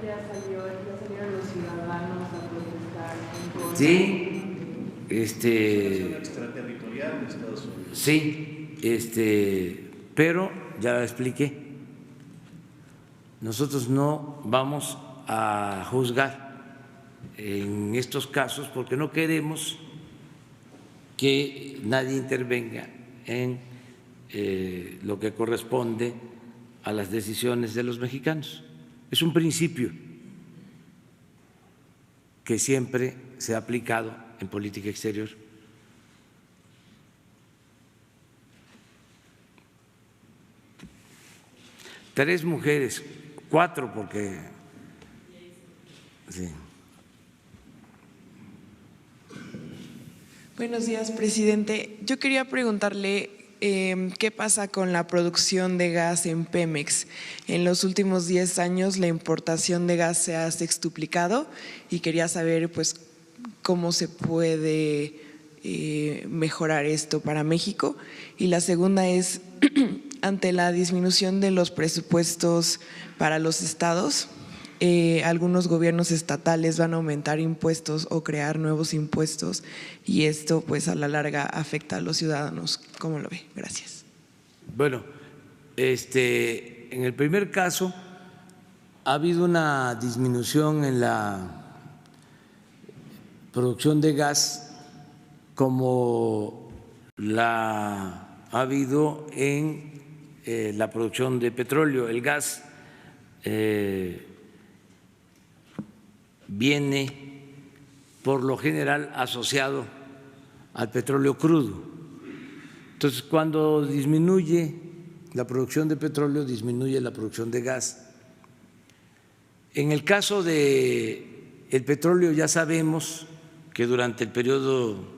Ya salieron los ciudadanos a protestar en contra. Sí, extraterritorial de Estados Unidos. Sí, pero ya expliqué, nosotros no vamos a juzgar en estos casos porque no queremos que nadie intervenga en lo que corresponde a las decisiones de los mexicanos. Es un principio que siempre se ha aplicado en política exterior. Tres mujeres, 4 porque… Sí. Buenos días, presidente. Yo quería preguntarle qué pasa con la producción de gas en Pemex. En los últimos 10 años la importación de gas se ha sextuplicado y quería saber pues cómo se puede mejorar esto para México. Y la segunda es, ante la disminución de los presupuestos para los estados, algunos gobiernos estatales van a aumentar impuestos o crear nuevos impuestos y esto pues a la larga afecta a los ciudadanos. ¿Cómo lo ve? Gracias. Bueno, en el primer caso ha habido una disminución en la producción de gas como la ha habido en la producción de petróleo. El gas viene por lo general asociado al petróleo crudo. Entonces, cuando disminuye la producción de petróleo, disminuye la producción de gas. En el caso del petróleo ya sabemos que durante el periodo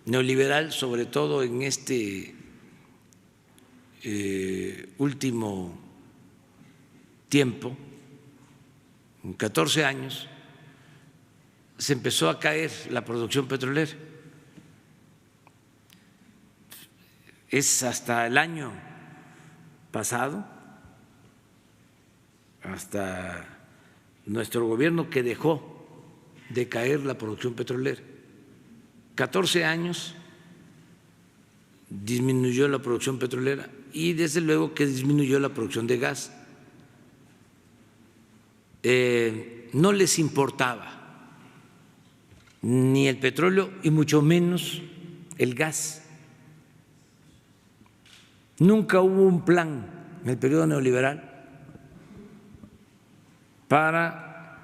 neoliberal, sobre todo en este último tiempo, en 14 años, se empezó a caer la producción petrolera. Es hasta el año pasado, hasta nuestro gobierno, que dejó de caer la producción petrolera. 14 años disminuyó la producción petrolera y desde luego que disminuyó la producción de gas. No les importaba ni el petróleo y mucho menos el gas. Nunca hubo un plan en el periodo neoliberal para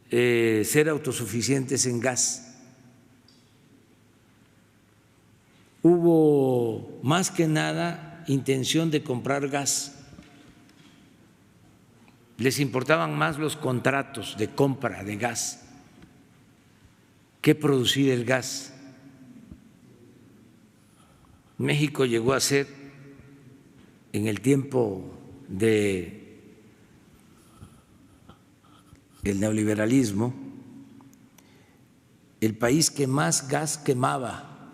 ser autosuficientes en gas. Hubo más que nada intención de comprar gas. Les importaban más los contratos de compra de gas que producir el gas. México llegó a ser, en el tiempo del neoliberalismo, el país que más gas quemaba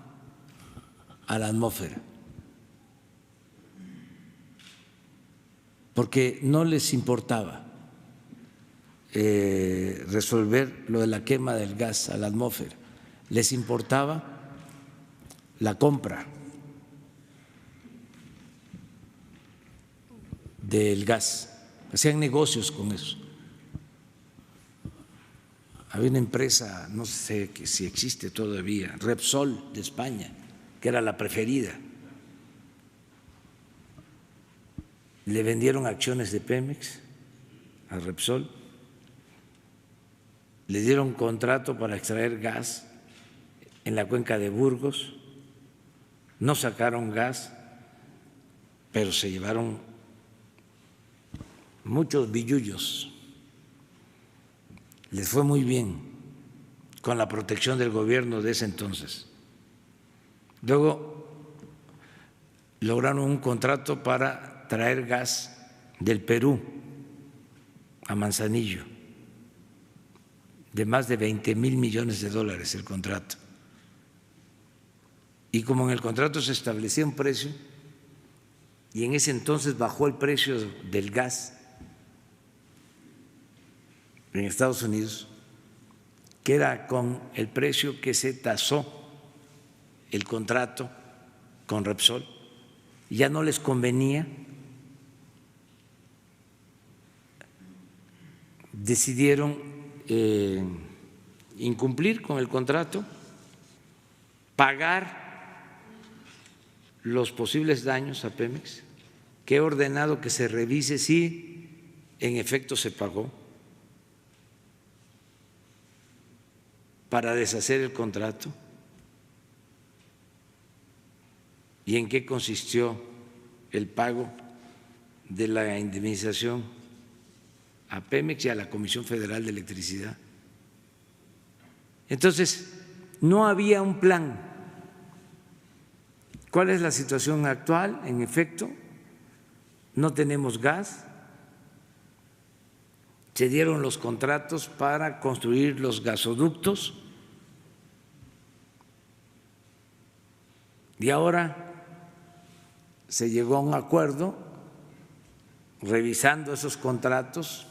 a la atmósfera, porque no les importaba resolver lo de la quema del gas a la atmósfera, les importaba la compra del gas, hacían negocios con eso. Había una empresa, no sé si existe todavía, Repsol de España, que era la preferida. Le vendieron acciones de Pemex a Repsol, le dieron contrato para extraer gas en la cuenca de Burgos, no sacaron gas, pero se llevaron muchos billullos. Les fue muy bien con la protección del gobierno de ese entonces. Luego lograron un contrato para traer gas del Perú a Manzanillo, de más de 20,000 millones de dólares el contrato. Y como en el contrato se establecía un precio, y en ese entonces bajó el precio del gas en Estados Unidos, que era con el precio que se tasó el contrato con Repsol, ya no les convenía, decidieron incumplir con el contrato, pagar los posibles daños a Pemex, que he ordenado que se revise si en efecto se pagó, para deshacer el contrato y en qué consistió el pago de la indemnización a Pemex y a la Comisión Federal de Electricidad. Entonces, no había un plan. ¿Cuál es la situación actual? En efecto, no tenemos gas. Se dieron los contratos para construir los gasoductos y ahora se llegó a un acuerdo revisando esos contratos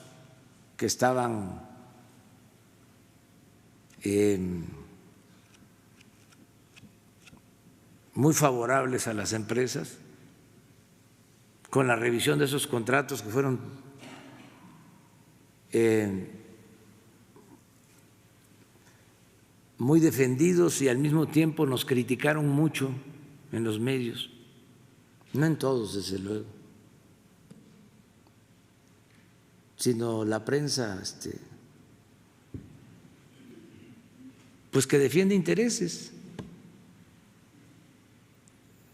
que estaban muy favorables a las empresas, con la revisión de esos contratos que fueron muy defendidos y al mismo tiempo nos criticaron mucho en los medios, no en todos desde luego, sino la prensa pues que defiende intereses.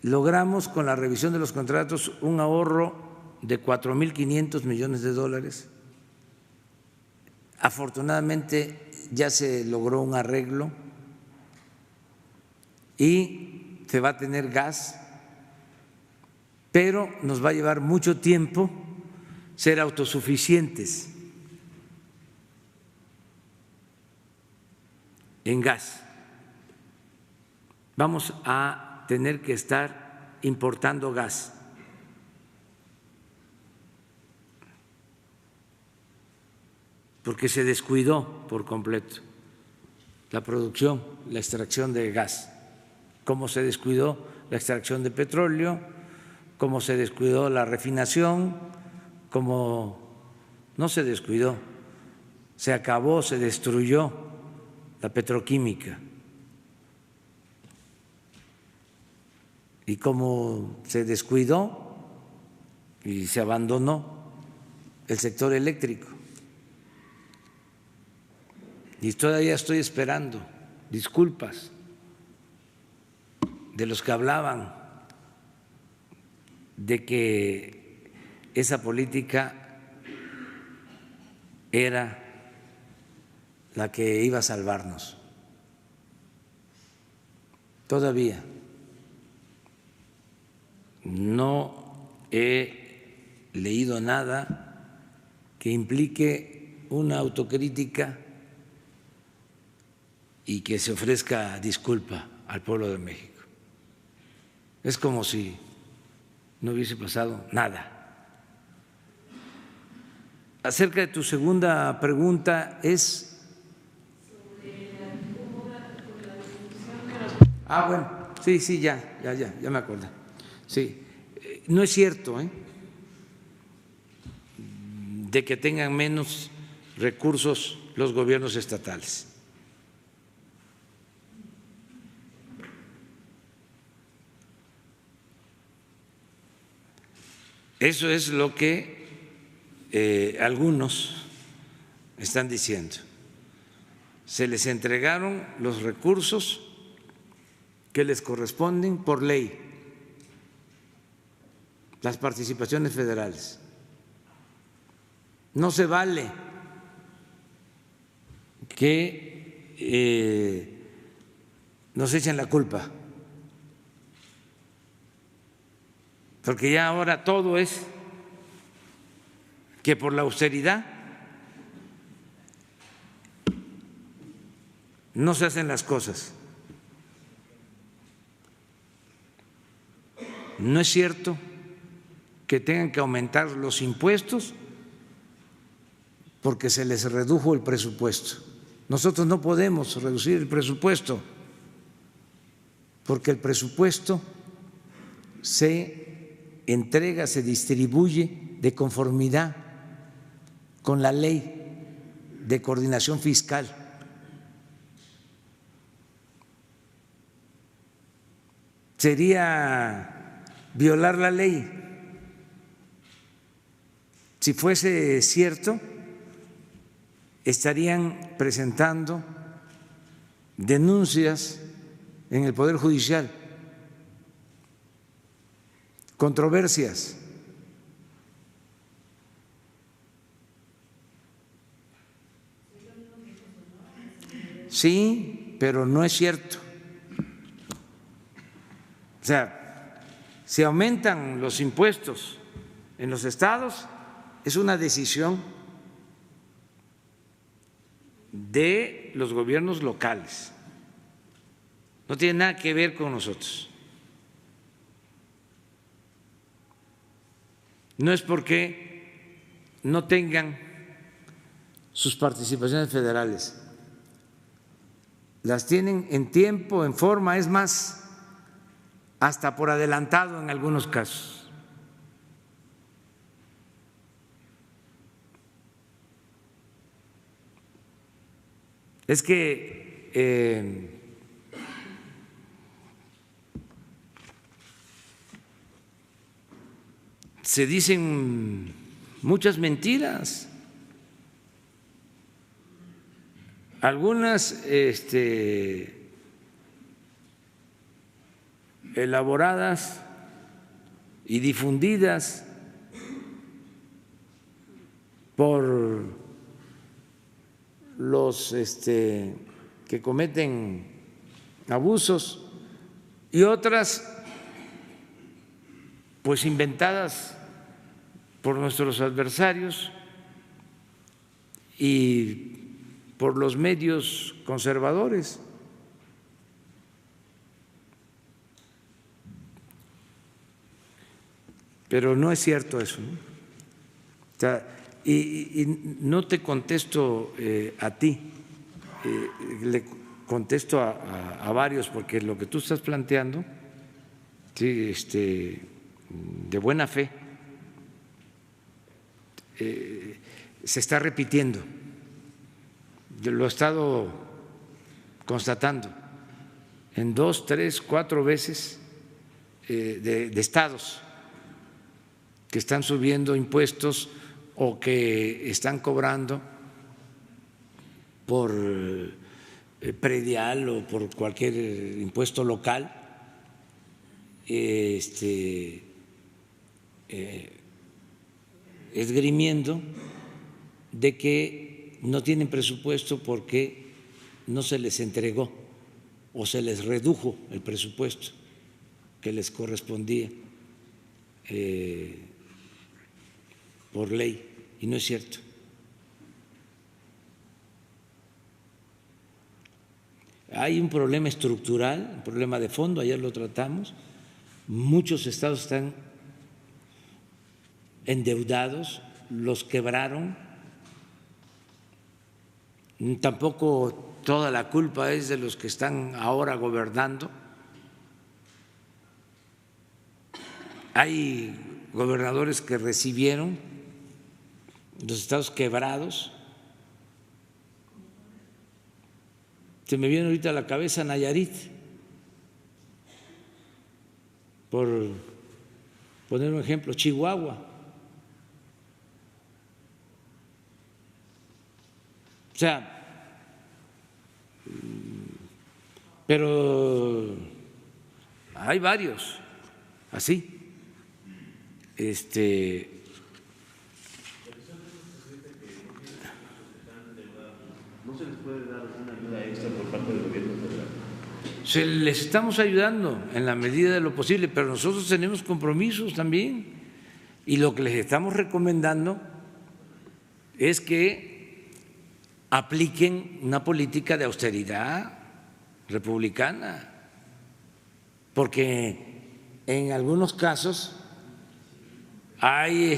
Logramos con la revisión de los contratos un ahorro de 4,500 millones de dólares. Afortunadamente ya se logró un arreglo y se va a tener gas, pero nos va a llevar mucho tiempo ser autosuficientes en gas. Vamos a tener que estar importando gas. Porque se descuidó por completo la producción, la extracción de gas, como se descuidó la extracción de petróleo, como se descuidó la refinación, como no se descuidó, se acabó, se destruyó la petroquímica. Y como se descuidó y se abandonó el sector eléctrico. Y todavía estoy esperando disculpas de los que hablaban de que esa política era la que iba a salvarnos. Todavía no he leído nada que implique una autocrítica y que se ofrezca disculpa al pueblo de México. es como si no hubiese pasado nada. Acerca de tu segunda pregunta es… Bueno, sí, ya me acuerdo. Sí, no es cierto, de que tengan menos recursos los gobiernos estatales. Eso es lo que algunos están diciendo. Se les entregaron los recursos que les corresponden por ley, las participaciones federales. No se vale que nos echen la culpa, porque ya ahora todo es que por la austeridad no se hacen las cosas. No es cierto que tengan que aumentar los impuestos porque se les redujo el presupuesto. Nosotros no podemos reducir el presupuesto porque el presupuesto se entrega, se distribuye de conformidad con la ley de coordinación fiscal. Sería violar la ley. Si fuese cierto, estarían presentando denuncias en el Poder Judicial, controversias. Sí, pero no es cierto. O sea, si aumentan los impuestos en los estados, es una decisión de los gobiernos locales. No tiene nada que ver con nosotros. No es porque no tengan sus participaciones federales. Las tienen en tiempo, en forma, es más, hasta por adelantado en algunos casos. Es que se dicen muchas mentiras, algunas elaboradas y difundidas por los que cometen abusos y otras pues inventadas por nuestros adversarios y por los medios conservadores. Pero no es cierto eso, ¿no? O sea, y no te contesto a ti, le contesto a varios, porque lo que tú estás planteando, sí, de buena fe, se está repitiendo. Yo lo he estado constatando en 2, 3, 4 veces de estados que están subiendo impuestos o que están cobrando por predial o por cualquier impuesto local, esgrimiendo de que no tienen presupuesto porque no se les entregó o se les redujo el presupuesto que les correspondía por ley, y no es cierto. Hay un problema estructural, un problema de fondo, ayer lo tratamos, muchos estados están endeudados, los quebraron. Tampoco toda la culpa es de los que están ahora gobernando. Hay gobernadores que recibieron los estados quebrados. Se me viene ahorita a la cabeza Nayarit, por poner un ejemplo, Chihuahua. O sea, pero hay varios así. ¿No se les puede dar una ayuda extra por parte del gobierno federal? Les estamos ayudando en la medida de lo posible, pero nosotros tenemos compromisos también y lo que les estamos recomendando es que apliquen una política de austeridad republicana, porque en algunos casos hay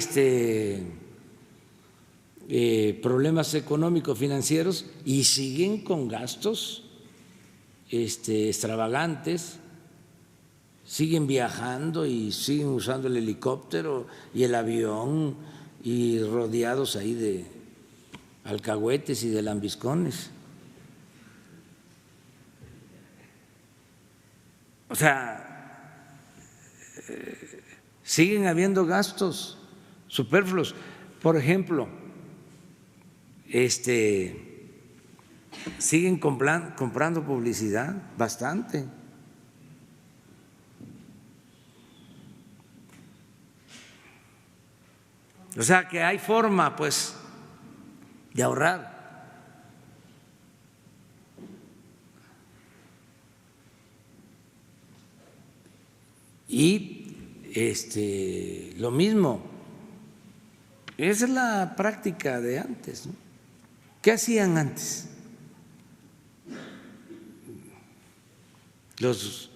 problemas económicos financieros y siguen con gastos extravagantes, siguen viajando y siguen usando el helicóptero y el avión y rodeados ahí de alcahuetes y de lambiscones. O sea, siguen habiendo gastos superfluos. Por ejemplo, siguen comprando publicidad bastante. O sea que hay forma, pues, de ahorrar. Y lo mismo, esa es la práctica de antes, ¿no? ¿Qué hacían antes los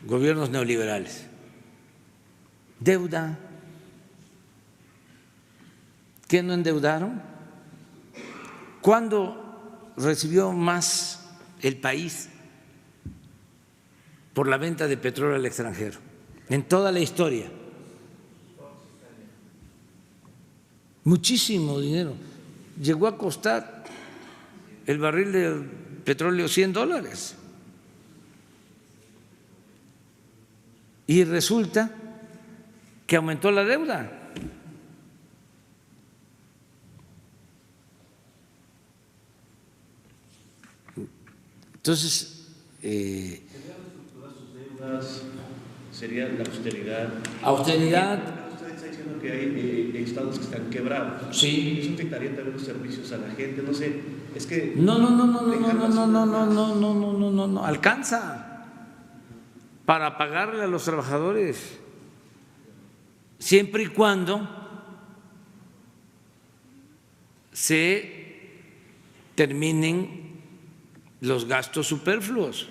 gobiernos neoliberales? Deuda. ¿Qué no endeudaron? ¿Cuándo recibió más el país por la venta de petróleo al extranjero? En toda la historia. Muchísimo dinero. Llegó a costar el barril de petróleo $100. Y resulta que aumentó la deuda. Entonces, ¿Sería reestructurar sus deudas? ¿Sería la austeridad? Austeridad. Usted está diciendo que hay estados que están quebrados. Sí. ¿Eso afectaría también los servicios a la gente? No sé, es que… No, alcanza para pagarle a los trabajadores, siempre y cuando se terminen los gastos superfluos.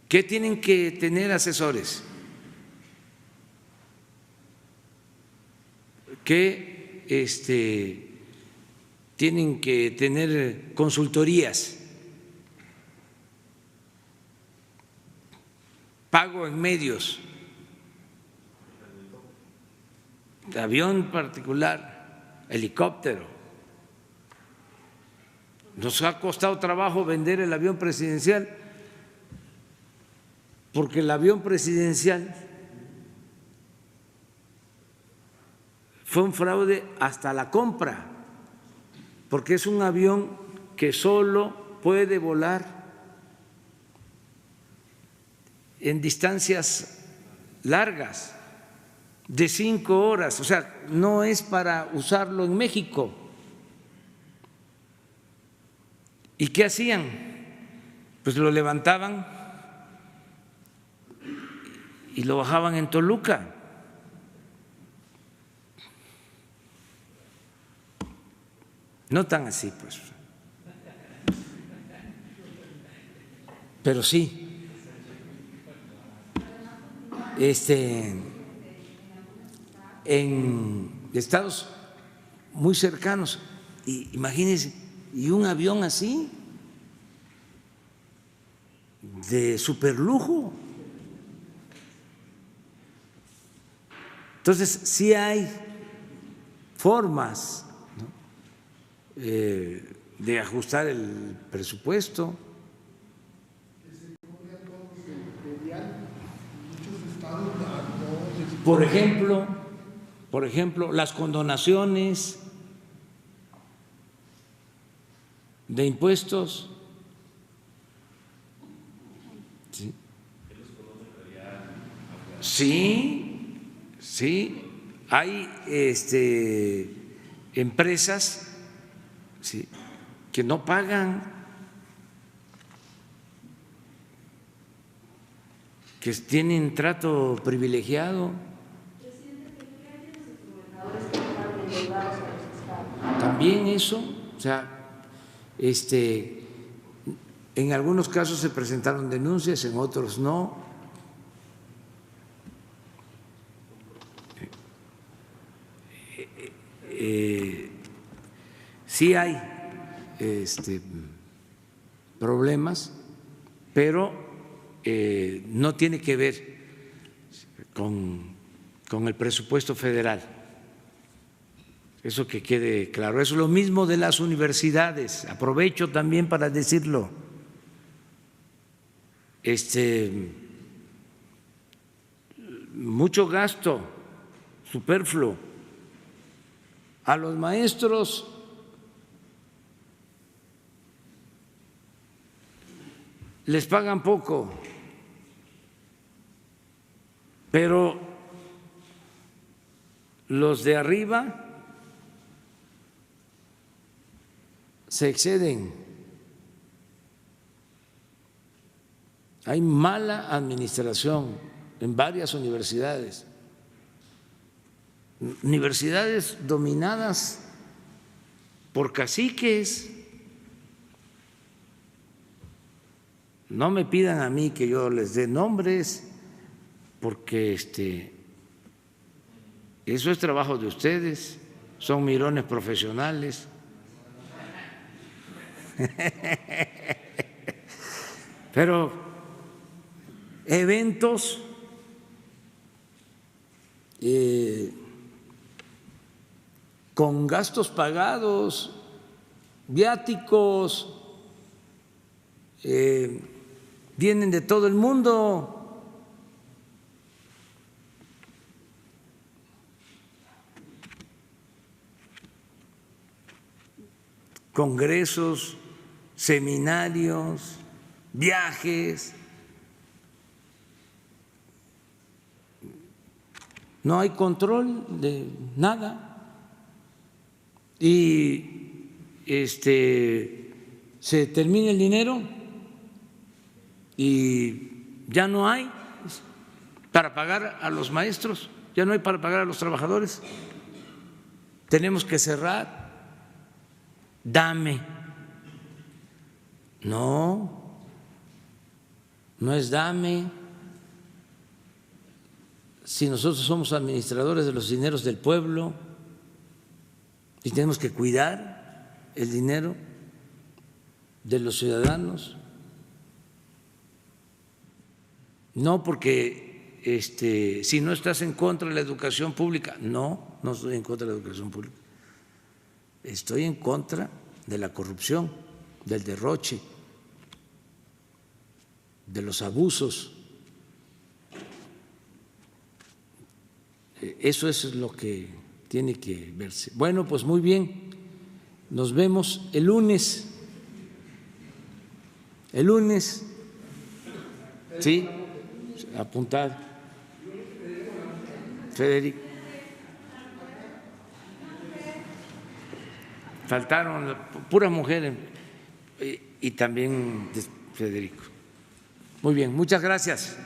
¿Qué tienen que tener asesores? ¿Qué tienen que tener consultorías? Pago en medios, avión particular, helicóptero. Nos ha costado trabajo vender el avión presidencial, porque el avión presidencial fue un fraude hasta la compra, porque es un avión que solo puede volar en distancias largas, de 5 horas, o sea, no es para usarlo en México. ¿Y qué hacían? Pues lo levantaban y lo bajaban en Toluca. No tan así, pues. pero sí, en estados muy cercanos, y imagínense, y un avión así de superlujo. Entonces sí hay formas, ¿no?, de ajustar el presupuesto. Por ejemplo, las condonaciones de impuestos. Sí, sí, hay empresas, sí, que no pagan, que tienen trato privilegiado. También eso, o sea, en algunos casos se presentaron denuncias, en otros no. Sí hay problemas, pero no tiene que ver con el presupuesto federal. Eso que quede claro. Es lo mismo de las universidades. Aprovecho también para decirlo. Mucho gasto superfluo. A los maestros les pagan poco, pero los de arriba se exceden. Hay mala administración en varias universidades dominadas por caciques. No me pidan a mí que yo les dé nombres, porque eso es trabajo de ustedes, son mirones profesionales. Pero eventos con gastos pagados, viáticos, vienen de todo el mundo. Congresos, seminarios, viajes. No hay control de nada. Y se termina el dinero y ya no hay para pagar a los maestros, ya no hay para pagar a los trabajadores. Tenemos que cerrar. Dame. No, no es dame. Si nosotros somos administradores de los dineros del pueblo y tenemos que cuidar el dinero de los ciudadanos, no porque si no estás en contra de la educación pública, no estoy en contra de la educación pública, estoy en contra de la corrupción, del derroche, de los abusos. Eso es lo que tiene que verse. Bueno, pues muy bien, nos vemos el lunes. El lunes, sí, apuntado. Federico. Faltaron puras mujeres y también Federico. Muy bien, muchas gracias.